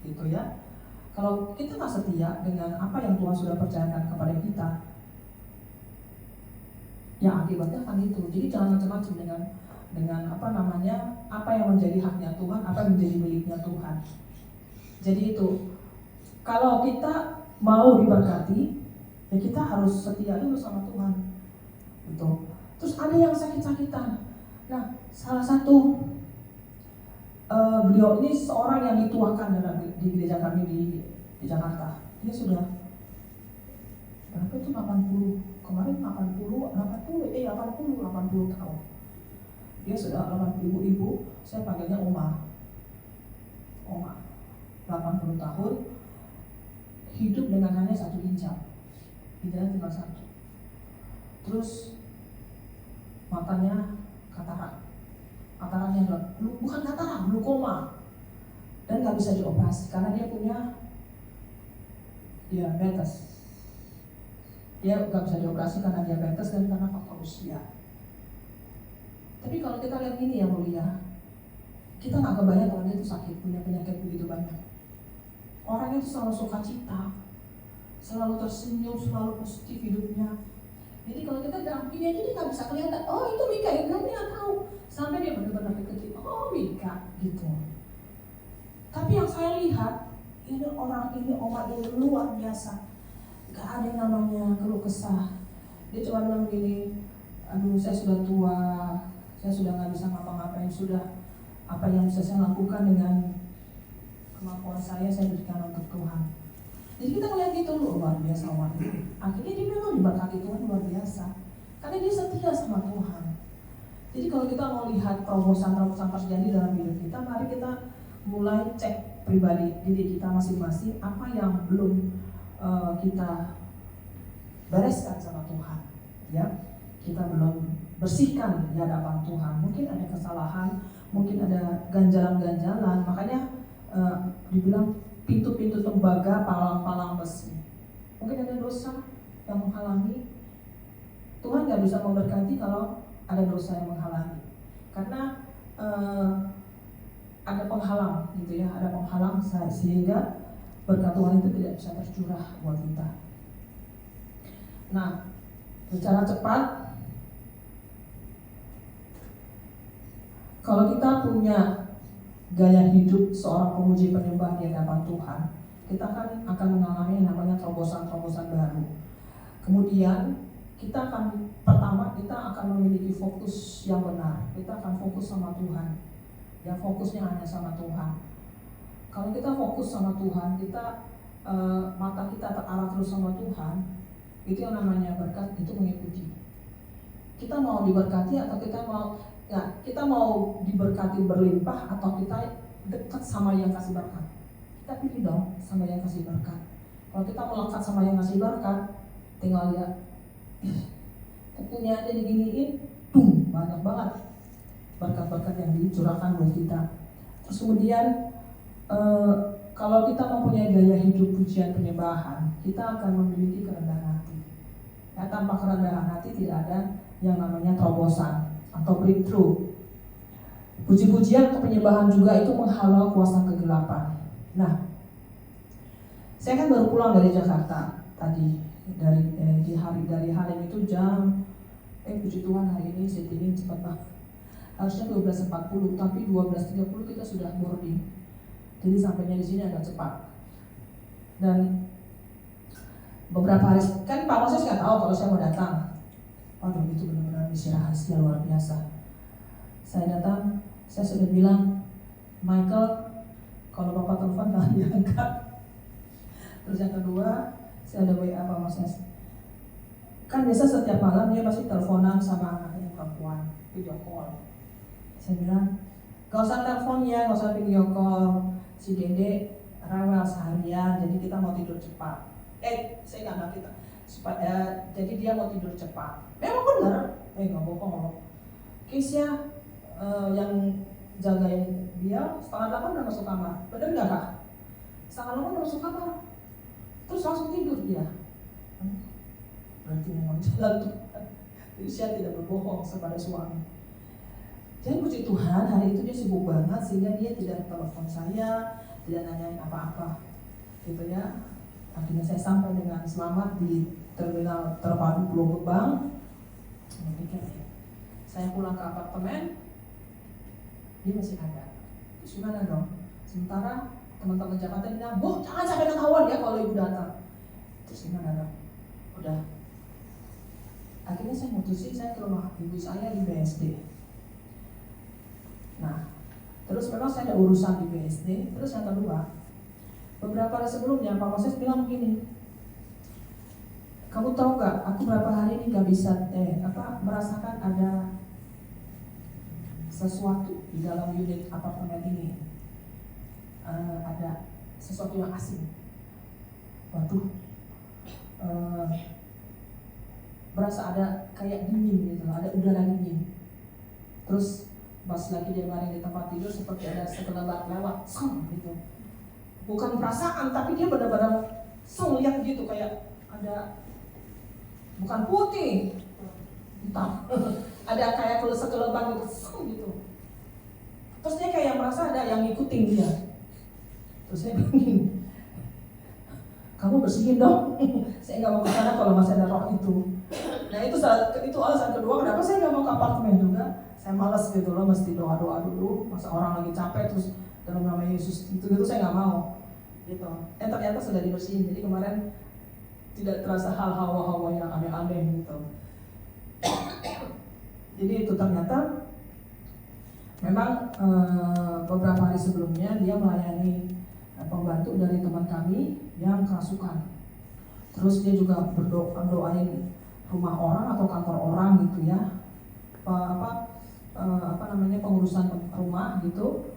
gitu ya. Kalau kita nggak setia dengan apa yang Tuhan sudah percayakan kepada kita, ya akibatnya akan itu. Jadi jangan macam-macam dengan apa yang menjadi haknya Tuhan, apa yang menjadi miliknya Tuhan. Jadi itu, kalau kita mau diberkati, ya kita harus setia dulu sama Tuhan. Gitu. Terus ada yang sakit-sakitan. Nah, salah satu beliau ini seorang yang dituakan di gereja kami di Jakarta. Dia sudah berapa itu 80 kemarin 80 tahun. Dia sudah 80 ibu, saya panggilnya Oma 80 tahun, hidup dengan hanya 1 ginjal, ginjalnya tinggal 1. Terus matanya kataraknya bukan katarak, glaukoma, dan nggak bisa dioperasi karena dia punya diabetes. Dia nggak bisa dioperasi karena diabetes dan karena faktor usia. Tapi kalau kita lihat ini ya mulia, kita nggak kebayang kalau dia itu sakit, punya penyakit begitu banyak. Orangnya itu selalu sukacita, selalu tersenyum, selalu positif hidupnya. Jadi kalau kita dampingi aja dia nggak bisa kelihatan. Oh itu Mika, dia nggak tahu. Sampai dia benar-benar deketin, oh Mika gitu. Tapi yang saya lihat, ini Oma ini luar biasa. Gak ada yang namanya keluh kesah. Dia cuma bilang gini, aduh saya sudah tua, saya sudah nggak bisa ngapa-ngapain, sudah apa yang bisa saya lakukan dengan kemampuan saya berikan untuk Tuhan. Jadi kita melihat itu luar biasa wanita. Akhirnya dia memang diberkati Tuhan luar biasa, karena dia setia sama Tuhan. Jadi kalau kita mau lihat terobosan terjadi dalam hidup kita, mari kita mulai cek pribadi diri kita masing-masing, apa yang belum kita bereskan sama Tuhan, ya. Kita belum bersihkan di hadapan Tuhan. Mungkin ada kesalahan, mungkin ada ganjalan-ganjalan. Makanya dibilang pintu-pintu tembaga, palang-palang besi. Mungkin ada dosa yang menghalangi. Tuhan gak bisa memberkati kalau ada dosa yang menghalangi. Karena ada penghalang gitu ya, ada penghalang sehingga berkat Tuhan itu tidak bisa tercurah buat kita. Nah, secara cepat, kalau kita punya gaya hidup seorang pemuji penyembah di hadapan Tuhan, kita kan akan mengalami yang namanya terobosan-terobosan baru. Kemudian kita akan memiliki fokus yang benar. Kita akan fokus sama Tuhan. Ya, fokusnya hanya sama Tuhan. Kalau kita fokus sama Tuhan, mata kita terarah terus sama Tuhan, itu yang namanya berkat, itu mengikuti. Kita mau diberkati atau kita mau diberkati berlimpah, atau kita dekat sama yang kasih berkat. Kita pilih dong sama yang kasih berkat. Kalau kita melekat sama yang kasih berkat, tinggal lihat kukunya aja diginiin, banyak banget berkat-berkat yang dicurahkan buat kita. Terus kemudian kalau kita mempunyai gaya hidup pujian penyembahan, kita akan memiliki kerendahan hati. Ya, tanpa kerendahan hati tidak ada yang namanya terobosan atau breakthrough. Puji-pujian penyembahan juga itu menghalau kuasa kegelapan. Nah, saya kan baru pulang dari Jakarta tadi, dari Halim itu jam puji Tuhan hari ini setting cepat banget. Harusnya 12.40, tapi 12.30 kita sudah boarding. Jadi sampainya di sini agak cepat. Dan beberapa hari kan Pak Moses nggak tahu kalau saya mau datang. Waduh, itu benar-benar misi rahasia luar biasa. Saya datang, saya sudah bilang, Michael, kalau Bapak telepon jangan diangkat. Terus yang kedua, saya ada WA Pak Moses. Kan biasa setiap malam dia pasti teleponan sama anaknya perempuan, video call. Saya bilang, gak usah telepon ya, gak usah video call. Si Dede rewel seharian, jadi kita mau tidur cepat. Saya nggak kita. Jadi dia mau tidur cepat. Memang benar, nggak bohong. Keisha yang jagain dia 7:30 udah masuk kamar. Benar nggak Kak? 7:30 udah masuk kamar. Terus langsung tidur dia. Berarti memang jalan Tuhan. Jadi saya tidak berbohong kepada suami. Jadi puji Tuhan hari itu dia sibuk banget sehingga dia tidak telepon saya, tidak nanyain apa-apa, gitu ya. Akhirnya saya sampai dengan selamat di terminal terpadu Pulau Gebang. Saya pulang ke apartemen, dia masih ada. Terus gimana dong? Sementara teman-teman Jakarta bilang, Bu, jangan sampai ketahuan ya kalau ibu datang. Terus gimana dong? Udah. Akhirnya saya mutusin saya ke rumah ibu saya di BSD. Nah, terus memang saya ada urusan di BSD. Terus yang kedua, beberapa hari sebelumnya Pak Moses bilang begini, kamu tahu gak, aku berapa hari ini gak bisa merasakan ada sesuatu di dalam unit apartemen ini, ada sesuatu yang asing. Waduh, berasa ada kayak dingin gitu, ada udara dingin. Terus pas lagi dia baring di tempat tidur seperti ada sekelebat lewat, gitu. Bukan perasaan, tapi dia benar-benar lihat gitu kayak ada, bukan putih, hitam, ada kayak sekelebat gitu. Terus dia kayak merasa ada yang ngikutin dia. Terus saya bilang, kamu bersihin dong. Saya nggak mau ke sana kalau masih ada roh itu. Nah itu alasan kedua kenapa saya nggak mau ke apartemen juga. Saya malas gitu loh, mesti doa dulu. Masa orang lagi capek terus dalam nama Yesus itu saya nggak mau. Gitu. Ternyata sudah dibersihin. Jadi kemarin tidak terasa hal hawa-hawa yang aneh-aneh gitu. Jadi itu ternyata memang beberapa hari sebelumnya dia melayani pembantu dari teman kami yang kerasukan. Terus dia juga berdoain rumah orang atau kantor orang gitu ya, pengurusan rumah gitu.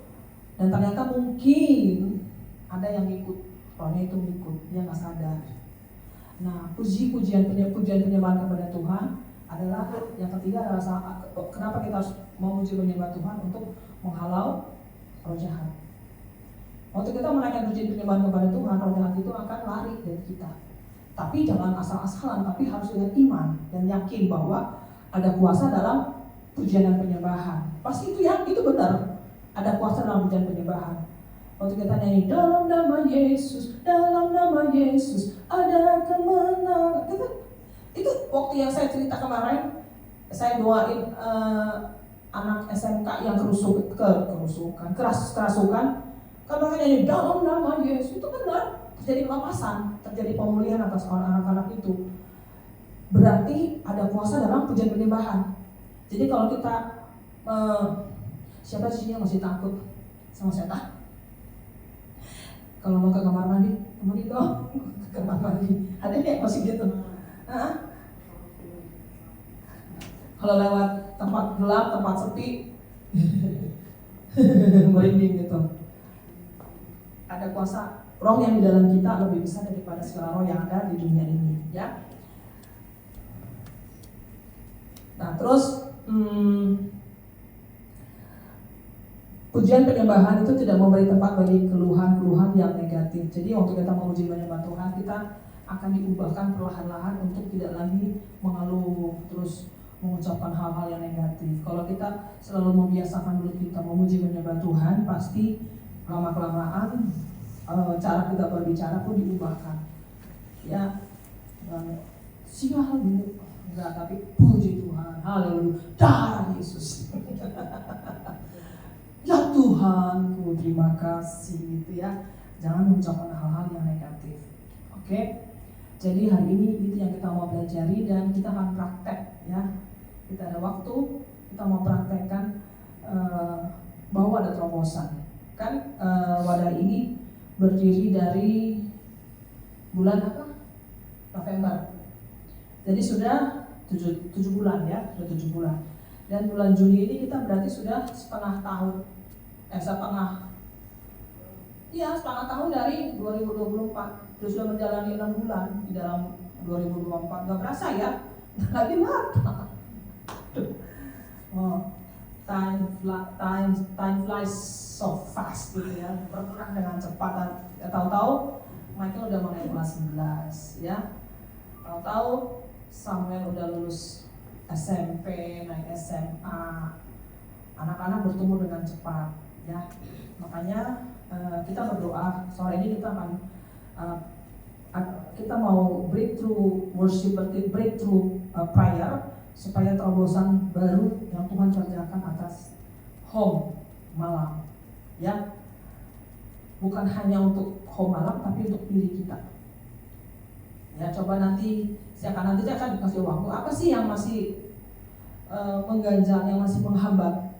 Dan ternyata mungkin ada yang ikut, rohnya itu ikut, dia nggak sadar. Nah, pujian penyembahan kepada Tuhan adalah yang ketiga adalah kenapa kita harus memuji menyembah Tuhan untuk menghalau roh jahat. Waktu kita menaikkan pujian penyembahan kepada Tuhan, roh jahat itu akan lari dari kita. Tapi jangan asal-asalan, tapi harus dengan iman dan yakin bahwa ada kuasa dalam pujian dan penyembahan. Pasti itu benar, ada kuasa dalam pujian penyembahan. Waktu kita nyanyi dalam nama Yesus ada kemenangan. Itu waktu yang saya cerita kemarin, saya doain anak SMK yang kerasukan. Kalau nyanyi dalam nama Yesus itu benar, terjadi kelepasan, terjadi pemulihan atas anak-anak itu, berarti ada kuasa dalam pujian penyembahan. Jadi kalau kita siapa sih yang masih takut sama setan? Kalau mau ke kamar mandi, temenin dong ke kamar mandi. Ada yang masih gitu? Hah? Kalau lewat tempat gelap, tempat sepi, merinding gitu. Ada kuasa roh yang di dalam kita lebih besar daripada segala roh yang ada di dunia ini, ya. Nah, terus pujian penyembahan itu tidak memberi tempat bagi keluhan-keluhan yang negatif. Jadi waktu kita memuji menyembah Tuhan, kita akan diubahkan perlahan-lahan untuk tidak lagi mengeluh, terus mengucapkan hal-hal yang negatif. Kalau kita selalu membiasakan mulut kita memuji menyembah Tuhan, pasti lama-kelamaan cara kita berbicara pun diubahkan. Ya, sial dulu, enggak, tapi puji Tuhan, haleluya, darah Yesus. Ya Tuhanku, terima kasih, gitu ya. Jangan mengucapkan hal-hal yang negatif. Oke? Jadi hari ini itu yang kita mau pelajari dan kita akan praktek, ya. Kita ada waktu, kita mau praktekkan bahwa ada terobosan. Kan wadah ini berdiri dari bulan apa? November. Jadi sudah 7 bulan, ya, sudah 7 bulan. Dan bulan Juni ini kita berarti sudah setengah tahun, setengah tahun dari 2024. Terus sudah menjalani 6 bulan di dalam 2024. Gak berasa ya, lagi mata. Oh, time flies so fast gitu ya, bergerak dengan cepat. Tahu-tahu Michael udah mulai kelas 11, ya. Tahu-tahu Samuel udah lulus SMP, naik SMA. Anak-anak bertumbuh dengan cepat, ya. Makanya kita berdoa sore ini kita mau breakthrough worship, breakthrough prayer, supaya terobosan baru yang Tuhan kerjakan atas home malam, ya. Bukan hanya untuk home malam, tapi untuk diri kita. Ya, coba nanti saya akan kasih waktu. Apa sih yang masih mengganjal, yang masih menghambat?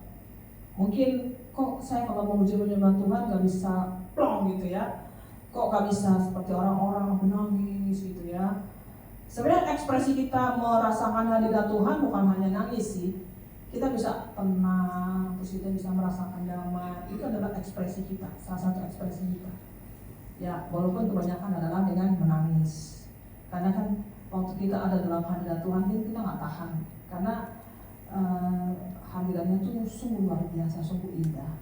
Mungkin kok saya kalau memuji menyembah Tuhan gak bisa plong gitu ya. Kok gak bisa seperti orang-orang menangis gitu ya. Sebenarnya ekspresi kita merasakan hadirat Tuhan bukan hanya nangis sih. Kita bisa tenang, terus kita bisa merasakan damai. Itu adalah ekspresi kita, salah satu ekspresi kita. Ya, walaupun kebanyakan adalah dengan menangis. Karena kan waktu kita ada dalam hadirat Tuhan, kita nggak tahan. Karena hadiratnya itu sungguh luar biasa, sungguh indah.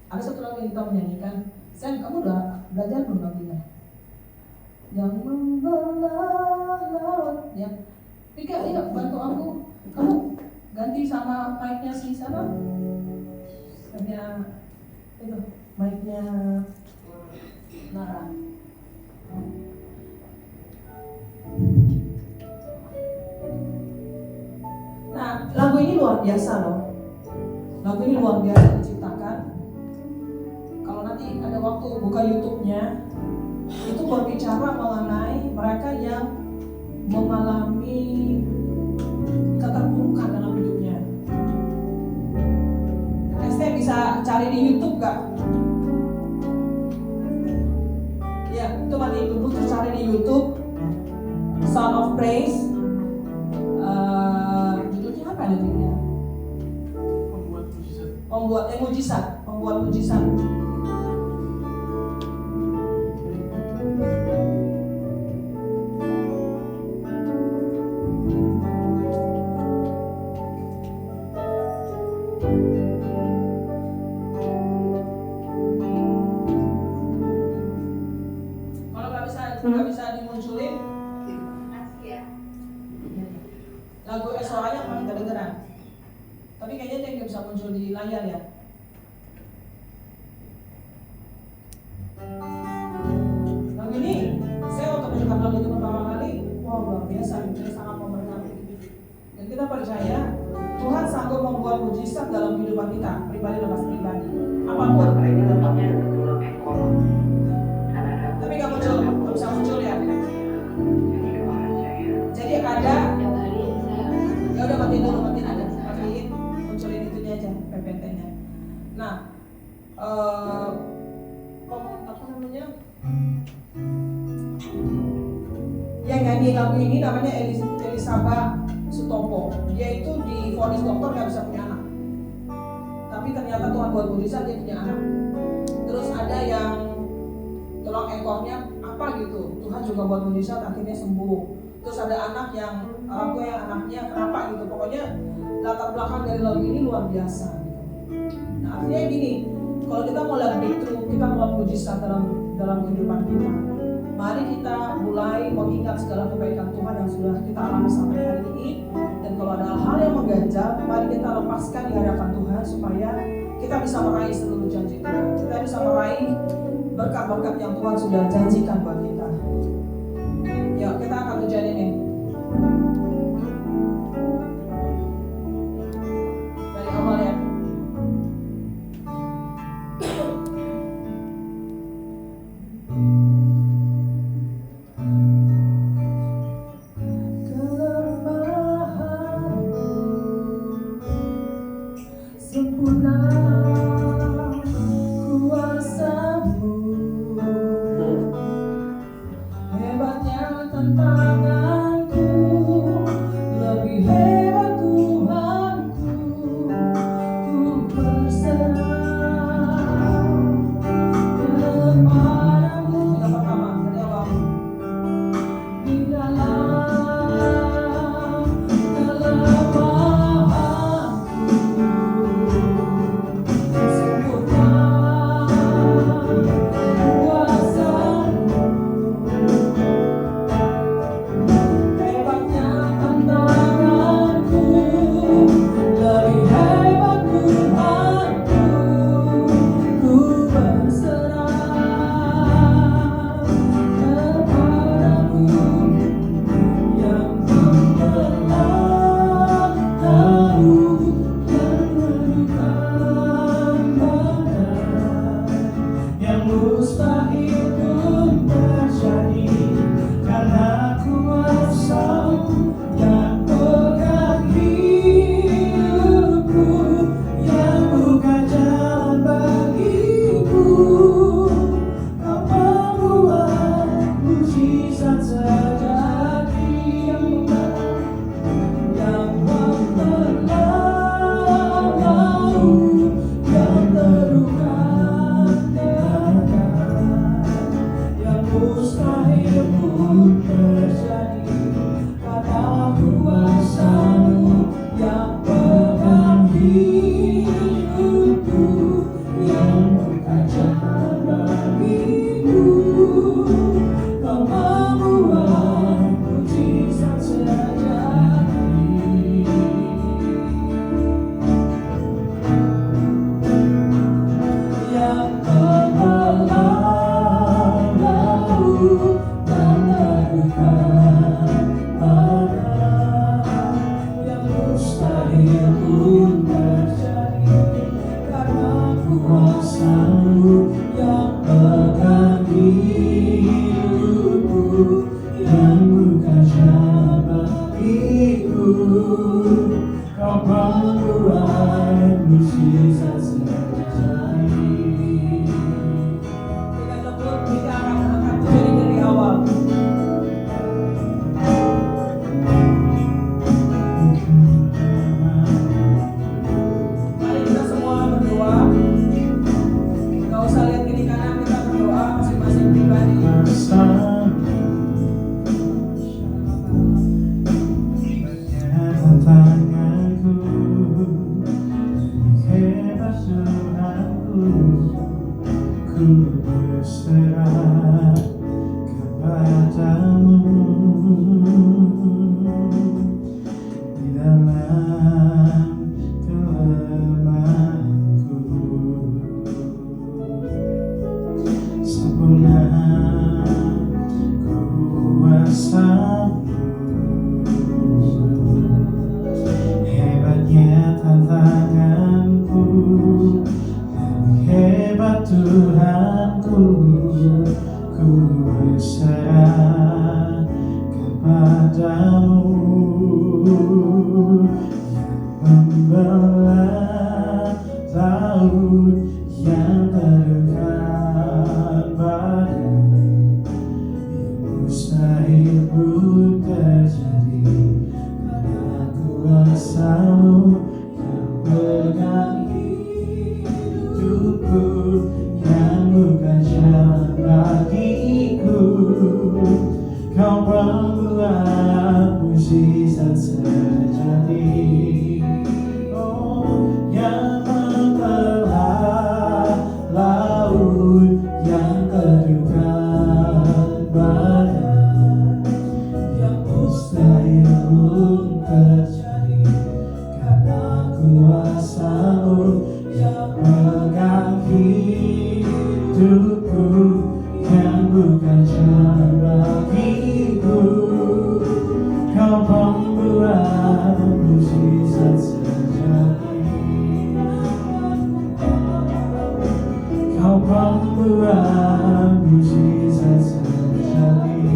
Ada satu lagu yang kita menyanyikan. Sen, kamu udah belajar belum lagunya? Yang membelah laut, ya. Pika, iya, bantu aku. Kamu ganti sama mic-nya si sana. Hanya itu, mic-nya Nara. Nah, lagu ini luar biasa loh. Lagu ini luar biasa diciptakan. Kalau nanti ada waktu buka YouTube-nya, itu berbicara mengenai mereka yang mengalami keterpurukan dalam hidupnya. Saya bisa cari di YouTube gak? Ya, coba di YouTube, cari di YouTube Sound of Praise. Judulnya apa ada judulnya? Membuat mujizat. Nggak bisa dimunculin lagu suaranya paling kedengeran, tapi kayaknya dia nggak bisa muncul di layar ya. Lagu ini saya waktu mendengar lagu itu pertama kali, wow, luar biasa, ini sangat memberkati. Dan kita percaya Tuhan sanggup membuat mujizat dalam kehidupan kita, pribadi lepas pribadi, apapun. Tapi nggak muncul, nggak bisa muncul ya. Jadi ada, ya udah matiin dulu, matiin aja, matiin, munculin itunya aja, PPT-nya. Nah, apa namanya? Yang nyanyi lagu ini namanya Elisabeth Sutopo. Dia itu divonis dokter nggak bisa punya anak, tapi ternyata Tuhan buat mujizat dia punya anak. Terus ada yang tulang ekornya apa gitu, Tuhan juga buat mujizat akhirnya sembuh. Terus ada anak yang orang tua yang anaknya kenapa gitu, pokoknya latar belakang dari lagu ini luar biasa gitu. Nah artinya gini, kalau kita mau lihat breakthrough, kita mau mujizat dalam kehidupan kita, mari kita mulai mengingat segala kebaikan Tuhan yang sudah kita alami sampai hari ini. Dan kalau ada hal-hal yang mengganjal, mari kita lepaskan di hadapan Tuhan supaya kita bisa meraih seluruh janji Tuhan. Kita bisa meraih berkat-berkat yang Tuhan sudah janjikan buat kita. Yuk kita akan tujuan ini dari awal ya. Sempurna kuasa-Mu, hebatnya tantanganku, lebih hebat Tuhanku, ku berserah kepadamu. Yang pertama, dari awal. Di dalam kelemahanku, sempurna kuasa-Mu, hebatnya tantanganku, lebih hebat Tuhanku, ku berserah kepadamu yang membelah tahu yang menemukan badan, yang mustahil pun terjadi karena kuasa-Mu yang pegang hidupku, yang buka jalan bagiku. Kau membuat mujizat terjadi, yang membelah laut, yang terluka tegar, yang mustahil pun terjadi karena kuasa-Mu yang pegang hidupku, yang buka jalan bagiku. Kau membuat mujizat terjadi, yang membelah laut dan terluka badan, yang mustahil pun terjadi karena kuasa-Mu yang pegang hidupku, yang buka jalan bagiku. Kau membuat mujizat terjadi. Dengan lembut kita akan angkat tujuan dari awal. Mari kita semua berdoa. Gak usah lihat kiri kanan, kita berdoa masing-masing pribadi. Tantanganku, hebat Tuhanku, ku berserah kepadamu. Di dalam kelemahanku, sempurna kuasa-Mu, hebatnya tantanganku, lebih hebat Tuhan. hidupku yang bukan syarat bagiku. Kau membuat mukjizat sejati, oh yang membelah laut yang kedua badan, yang mustahil pun terjadi karena kuasa-Mu yang pegang hidupku yang bukan syarat bagiku. Kau membuat mukjizat sejati, Kau membuat mukjizat sejati,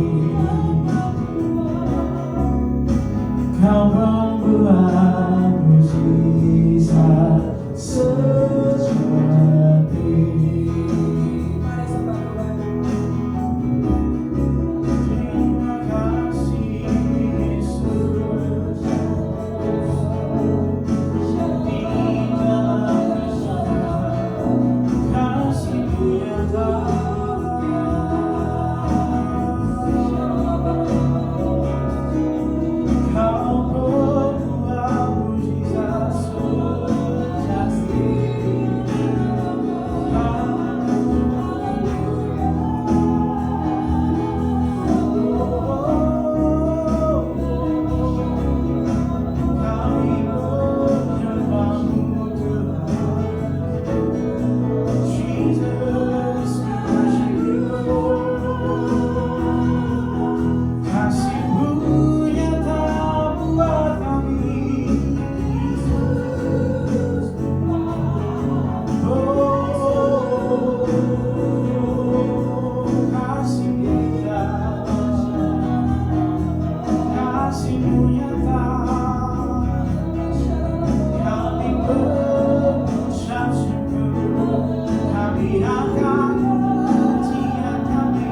Kau membuat mukjizat sejati. Mari sembah Tuhan. Terima kasih Yesus, di dalam kasih-Mu nyata. Kau membuat mukjizat sejati. Kami menyembah-Mu Tuhan. Jesus, we worship You. Kasih-Mu nyata buat kami. Kasih-Mu nyata, kami berucap syukur, kami akan pujian kami.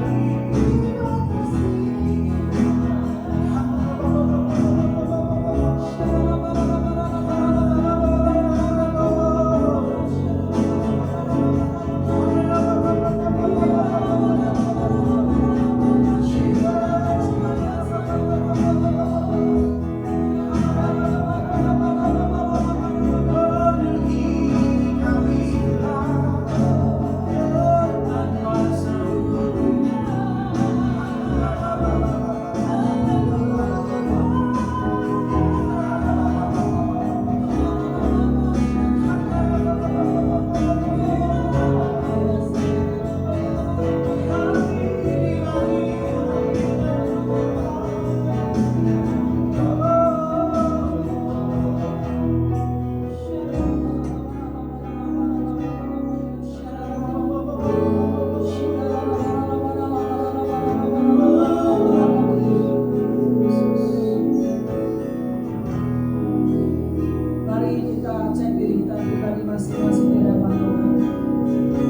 Mari kita cek diri kita pribadi masing-masing di hadapan Tuhan.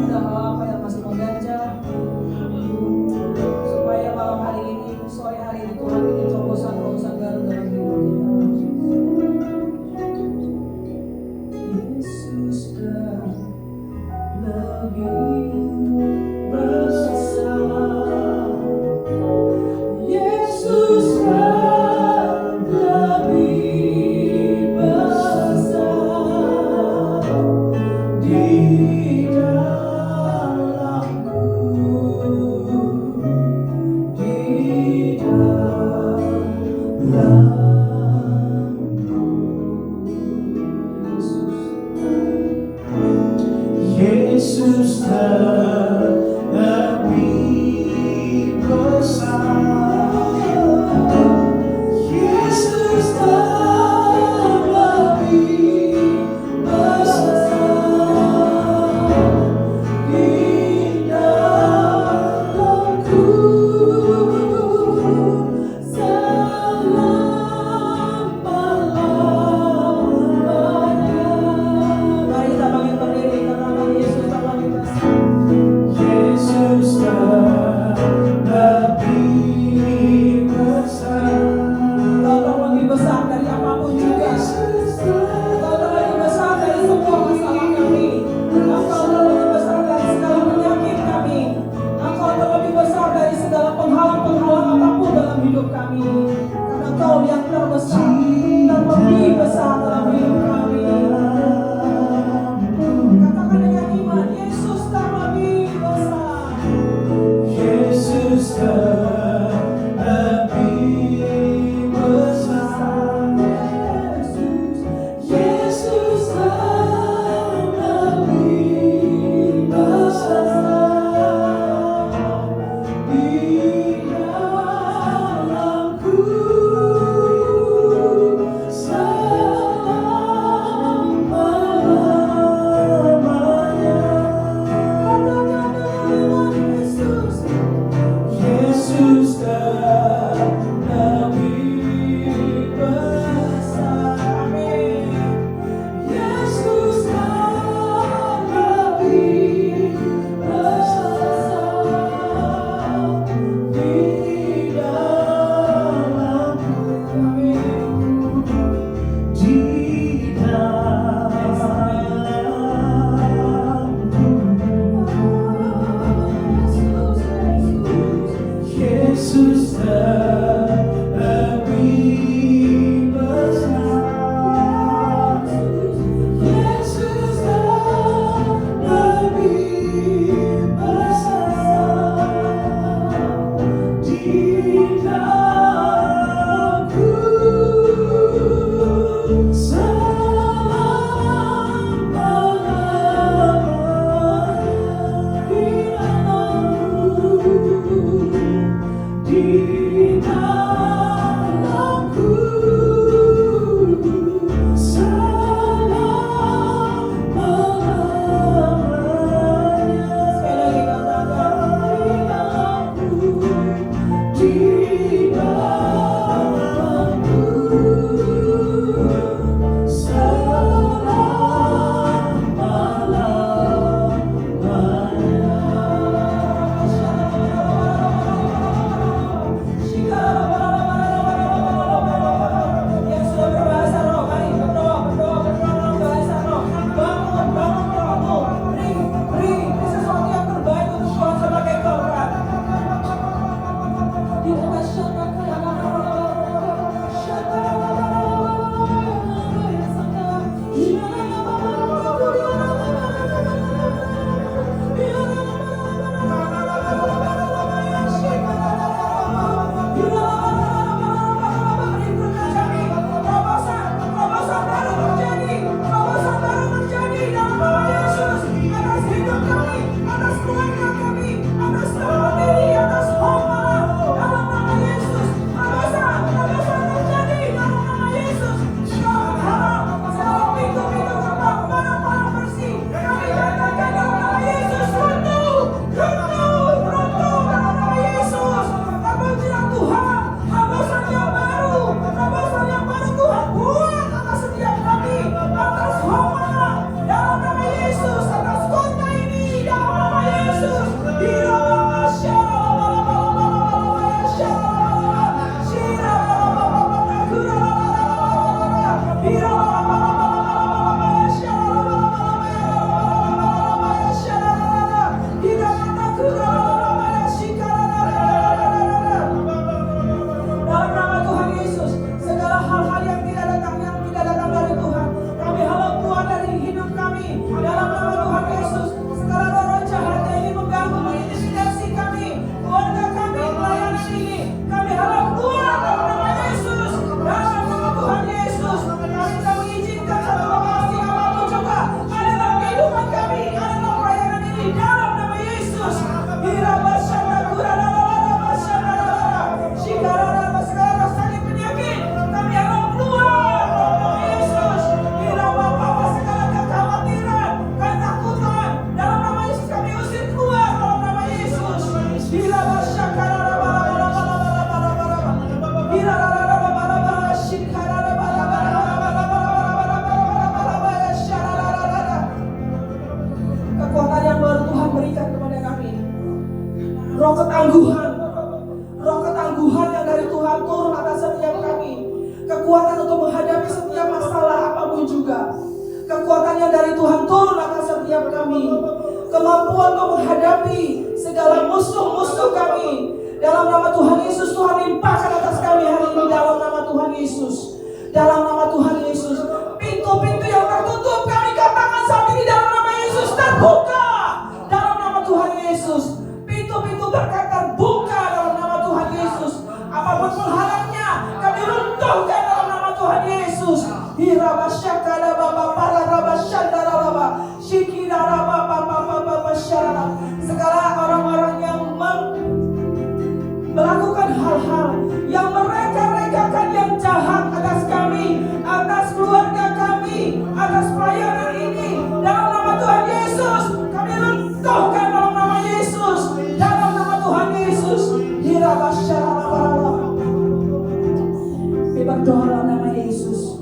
Ada hal apa yang masih mengganjal? Supaya malam hari ini, sore hari ini Tuhan bikin terobosan-terobosan baru dalam hidup kita. Yesus dan lebih besar. Yesus dan lebih besar di dalamku, di dalamku. Yesus lebih besar. Yesus lebih besar di dalamku. Mari kita bangkit berdiri, kita nama Yesus terlebih besar. Yesus lebih ketangguhan. Roh ketangguhan yang dari Tuhan turun atas setiap kami. Kekuatan untuk menghadapi setiap masalah apapun juga. Kekuatan yang dari Tuhan turun atas setiap kami. Kemampuan untuk menghadapi segala musuh-musuh kami. Dalam nama Tuhan Yesus, Tuhan limpahkan atas kami hari ini dalam nama Tuhan Yesus. Dalam nama Tuhan Yesus. Pintu-pintu yang tertutup kami katakan saat ini dalam nama Yesus terbuka. Dalam nama Tuhan Yesus. Pintu-pintu berkat terbuka dalam nama Tuhan Yesus. Apapun penghalangnya kami runtuhkan dalam nama Tuhan Yesus. Hirabashakala baba pararabashandara baba shikidara baba baba syarara. Segala orang-orang yang melakukan hal-hal yang mereka-rekakan yang jahat atas kami, atas keluarga kami, atas pelayanan ini, dalam nama Tuhan Yesus kami runtuhkan dalam nama Yesus, dalam nama Tuhan Yesus. Kami berdoa dalam nama Yesus.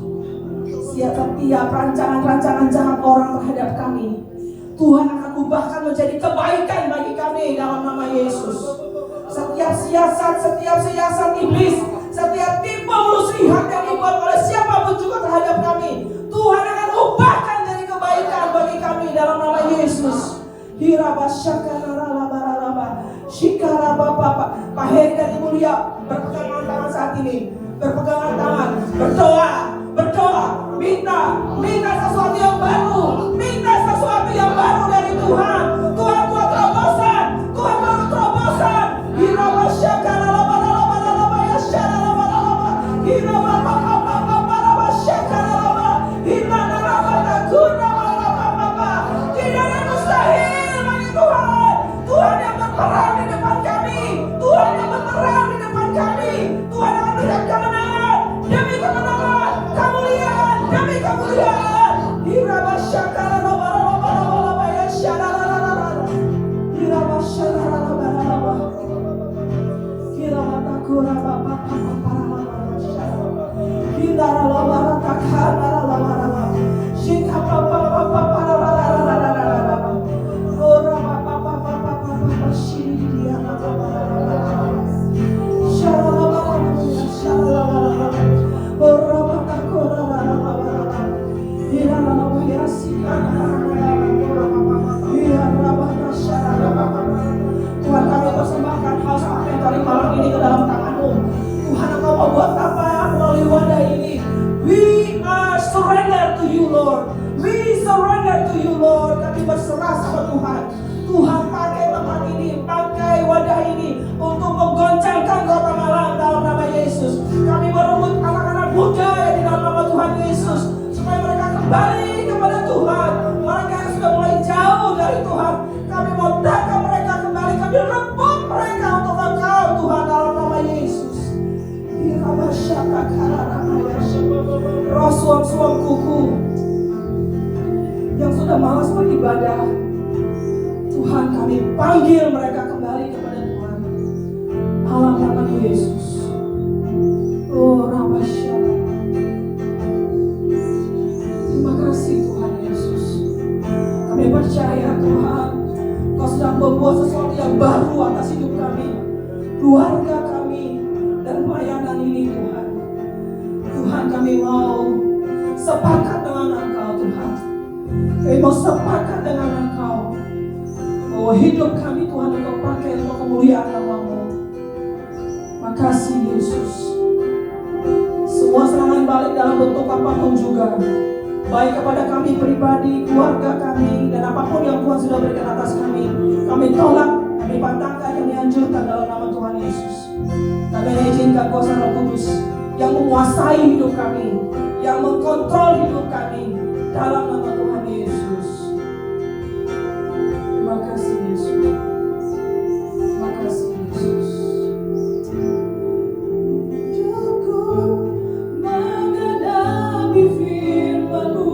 Setiap rancangan-rancangan jahat orang terhadap kami, Tuhan akan ubahkan menjadi kebaikan bagi kami dalam nama Yesus. Setiap siasat iblis, setiap tipu muslihat yang dibuat oleh siapapun juga terhadap kami, Tuhan akan ubahkan jadi kebaikan bagi kami dalam nama Yesus. Pak Heri dan Ibu Lia berpegangan tangan saat ini, berpegangan tangan, berdoa, minta sesuatu yang baru, minta sesuatu yang baru dari Tuhan. Tuhan buat terobosan, Tuhan buat terobosan. Tidak ada mustahil bagi Tuhan. Tuhan yang berperang di depan kami, Tuhan yang berperang di depan kami. Tuhan akan berikan kemenangan demi kemenangan, kemuliaan demi kemuliaan. Tuhan, kami persembahkan house of mentoring malam ini ke dalam tangan-Mu. Tuhan, Engkau mau buat apa melalui wadah ini? We are surrender to you, Lord. We surrender to you, Lord. Kami berserah sama Tuhan. Tuhan, pakai tempat ini, pakai wadah ini untuk menggoncangkan Kota Malang dalam nama Yesus. Kami merebut anak-anak muda yang di dalam nama Tuhan Yesus, supaya mereka kembali kepada Tuhan. Mereka yang sudah mulai jauh dari Tuhan, kami mau tangkap mereka kembali. Kami rebut mereka untuk Engkau, Tuhan, dalam nama Yesus. Roh suam-suam kuku yang sudah malas beribadah, Tuhan, kami panggil mereka kembali kepada Tuhan dalam nama Yesus. Oh, Rabbasya. Terima kasih Tuhan Yesus. Kami percaya Tuhan, Kau sedang membuat sesuatu yang baru atas hidup kami, keluarga kami, dan pelayanan ini Tuhan. Tuhan, kami mau sepakat dengan Engkau Tuhan. Kami mau sepakat dengan Engkau bahwa hidup kami Tuhan Engkau pakai untuk kemuliaan nama-Mu. Makasih Yesus. Semua serangan balik dalam bentuk apapun juga, baik kepada kami pribadi, keluarga kami, dan apapun yang Tuhan sudah berikan atas kami tolak, kami patahkan, kami hancurkan dalam nama Tuhan Yesus. Kami izinkan kuasa Roh Kudus yang menguasai hidup kami, yang mengkontrol hidup kami, dalam nama Tuhan Yesus. Terima kasih Yesus. Terima kasih Yesus. Cukup menghadapi firman-Mu,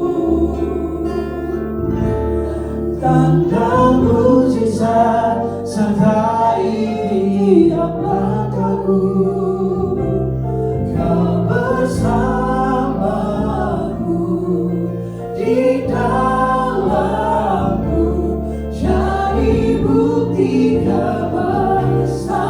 tanda mujizat sertai tiap langkahku. Kau bersamaku di dalamku, jadi bukti kebesaran.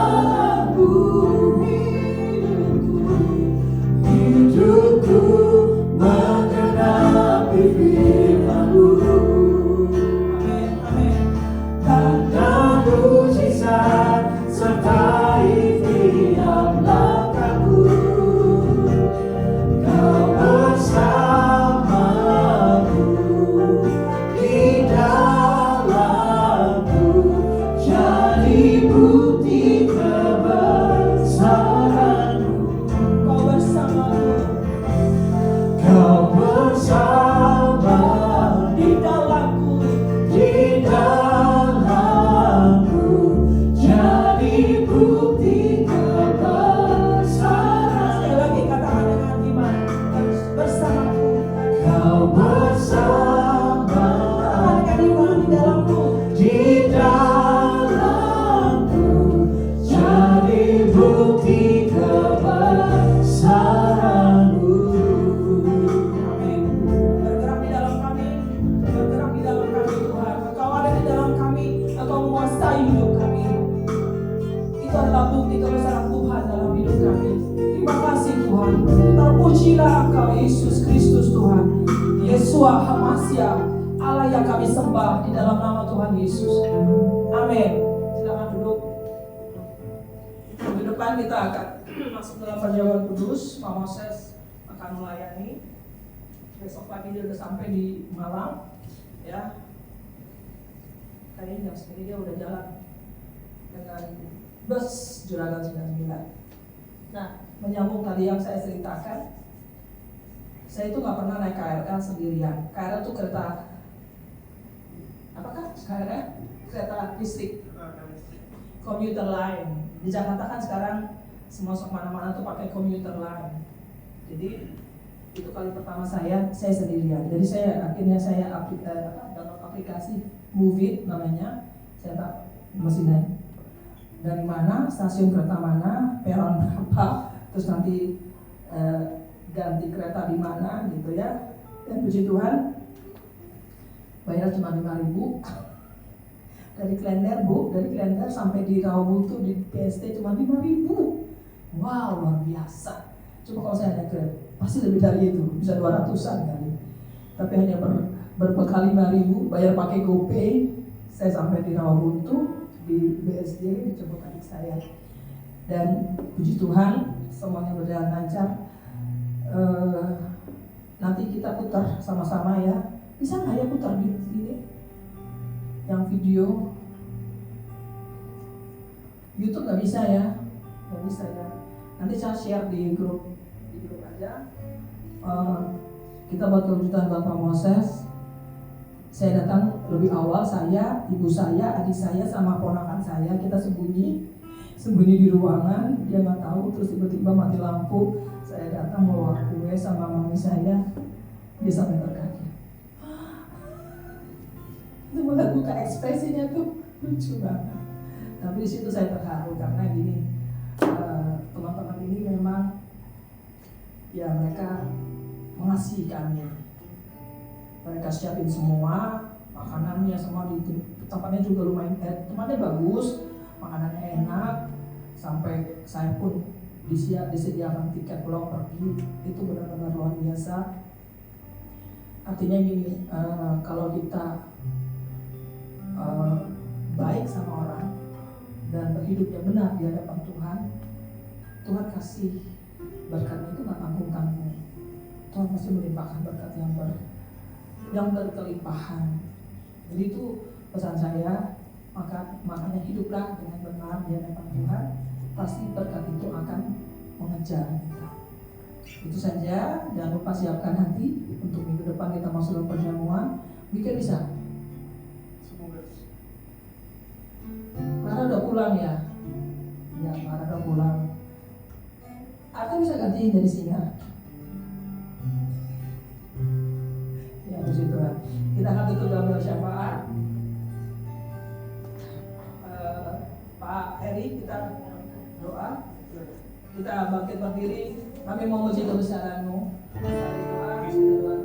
bukti kebesaran Tuhan dalam hidup kami. Terima kasih Tuhan. Terpujilah Engkau Yesus Kristus Tuhan. Yesua Hamasia, Allah yang kami sembah di dalam nama Tuhan Yesus. Amin. Silakan duduk. Minggu depan kita akan masuk dalam perjamuan kudus. Pak Moses akan melayani. Besok pagi dia udah sampai di Malang, ya. Kayaknya jam segini dia udah jalan dengan bus Juragan 99. Nah, menyambung tadi yang saya ceritakan, saya itu nggak pernah naik KRL sendirian. KRL itu kereta, apakah KRL? Kereta listrik, commuter line. Di Jakarta kan sekarang semua kemana-mana tuh pakai commuter line. Jadi itu kali pertama saya sendirian. Jadi akhirnya saya download aplikasi Move It namanya. Saya tak mesti naik dari mana, stasiun kereta mana, peron berapa, terus nanti ganti kereta di mana gitu ya. Dan puji Tuhan, bayar cuma 5.000 dari Klender Bu, dari Klender sampai di Rawabutu di PST cuma 5.000. Wow, luar biasa. Coba kalau saya naik Grab, pasti lebih dari itu, bisa 200-an kali. Tapi hanya berbekal 5.000, bayar pakai GoPay, saya sampai di Rawabutu, di BSD, di Cebok adik saya. Dan puji Tuhan, semuanya berjalan lancar. Nanti kita putar sama-sama ya. Bisa nggak ya putar di sini? Yang video YouTube nggak bisa ya? Nggak bisa ya. Nanti saya share di grup aja. Kita buat kejutan Bapak Moses. Saya datang lebih awal, saya, ibu saya, adik saya, sama ponakan saya. Kita sembunyi di ruangan. Dia nggak tahu. Terus tiba-tiba mati lampu. Saya datang bawa kue sama mami saya. Dia sampai terkaget. Itu mulai buka ekspresinya tuh lucu banget. Tapi di situ saya terharu karena gini, teman-teman ini memang ya mereka mengasihi kami. Mereka siapin semua makanannya, semua di tempatnya juga lumayan, tempatnya bagus, makanannya enak, sampai saya pun disediakan tiket pulang pergi. Itu benar-benar luar biasa. Artinya gini, kalau kita baik sama orang dan berhidup yang benar di hadapan Tuhan, Tuhan kasih berkat itu nggak tanggung-tanggung. Tuhan pasti melimpahkan berkat yang berkelimpahan. Jadi itu pesan saya, makanya hiduplah dengan benar di hadapan Tuhan, pasti berkat itu akan mengejar kita. Itu saja, jangan lupa siapkan hati untuk minggu depan kita masuk dalam perjamuan. Mika bisa? Clara udah pulang ya? Ya, Clara udah pulang. Atau bisa gantiin dari singa? Ya, puji Tuhan. Kita akan tutup dalam doa syafaat. Pak Heri, kita doa. Kita bangkit berdiri. Kami mau memuji kebesaran-Mu. Mari doa, kita doa.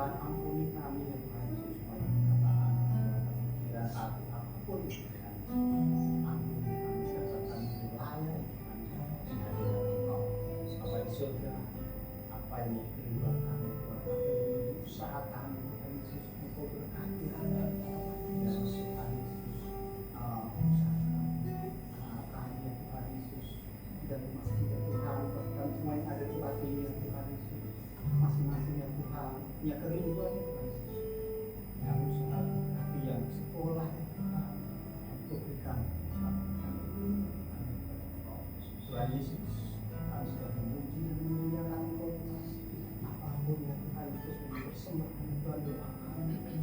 Tuhan, ampuni kami ya Tuhan Yesus, supaya kita taat pikiran hati apapun itu Tuhan Yesus. Ampuni kami serta kami layak Tuhan di hadirat Engkau. Bapa di surga, apa yang menjadi kerinduan kami Tuhan, apa yang menjadi usaha kami Tuhan Yesus, Engkau berkati kami ya Yesus, Tuhan Yesus. Usaha kami, anak-anak kami ya Tuhan Yesus, dan masjid ya Tuhan, bahkan semua yang ada di tempat ini ya Tuhan Yesus, masing-masing ya Tuhan punya kerinduan ya Tuhan Yesus, yang usaha tapi yang sekolah ya Tuhan, untuk berikan Tuhan Yesus, kami sudah memuji dan memuliakan Engkau Tuhan, apapun ya Tuhan Yesus yang persembahkan Tuhan doa kami dan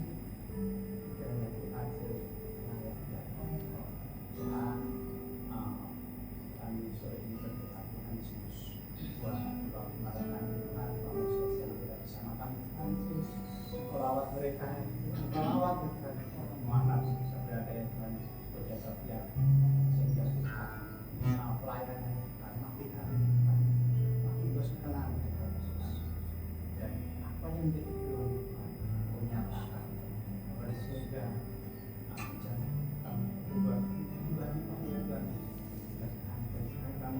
ya Tuhan Yesus layak dan Tuhan kami sore ini berdoa Tuhan Yesus buat kebangkitan Tuhan manusia yang tidak bersama kami Tuhan Yesus, Engkau rawat mereka, Engkau rawat mereka, maaf berada ya Tuhan Yesus, berjasa tiap sehingga Tuhan pelayanan Tuhan makin hari Tuhan makin berkenan ya Tuhan Yesus, dan apa yang menjadi firman Tuhan Engkau nyatakan kepada surga jangan kami berbuat pribadi kami ya Tuhan Yesus.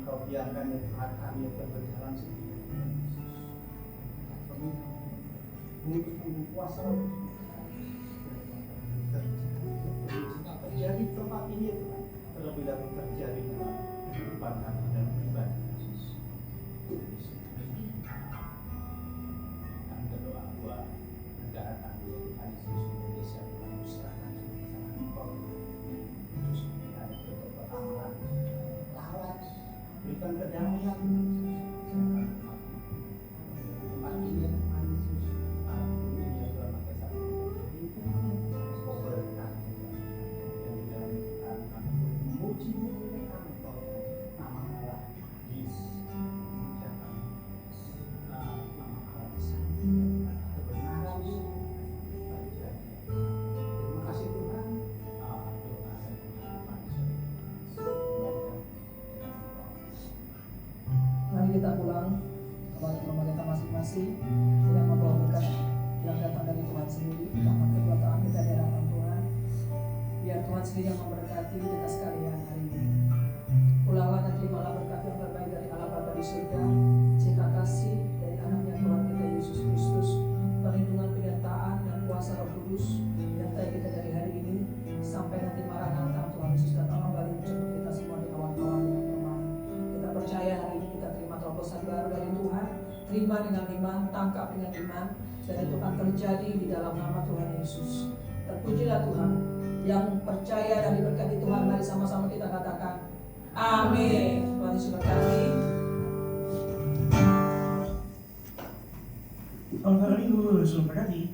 Kau biarkan ya Tuhan kami yang berjalan sendiri Tuhan Yesus. Kami untuk kuasa terjadi di tempat ini ya Tuhan, terlebih lagi terjadi dalam kehidupan kami dan pribadi Yesus. Kami berdoa buat negara kami ya Tuhan Yesus, Indonesia Tuhan, serahkan sama Engkau terus kita untuk beramalan lawan, berikan kedamaian tempat ini ya Tuhan Yesus, dunia dalam masa satu Engkau berkati dan di dalam Tuhan kami memuji memuliakan Engkau nama Allah Yesus, mengucapkan nama Allah di sana kebenaran terjadi. Terima kasih Tuhan, doa dan pengharapan Mari kita pulang kepada rumah kita masing-masing dengan membawa berkat yang datang dari Tuhan sendiri. Kita angkat kedua tangan kita di hadapan Tuhan. Biar Tuhan sendiri yang memberkati kita sekalian hari ini. Pulanglah dan terimalah berkat yang terbaik dari Allah Bapa di surga, cinta kasih dari anaknya Tuhan kita Yesus Kristus, perlindungan penyertaan dan kuasa Roh Kudus menyertai kita dari hari ini sampai nanti Maranatha Tuhan Yesus datang kembali menjemput kita semua di kawan-kawan dengan firman. Kita percaya hari ini kita terima terobosan baru dari Tuhan, terima dengan iman, tangkap dengan iman, dan itu akan terjadi di dalam nama Tuhan Yesus. Terpujilah Tuhan. Yang percaya dan diberkati Tuhan, mari sama-sama kita katakan amin. Tuhan Yesus berkati. Selamat hari Minggu, Yesus berkati.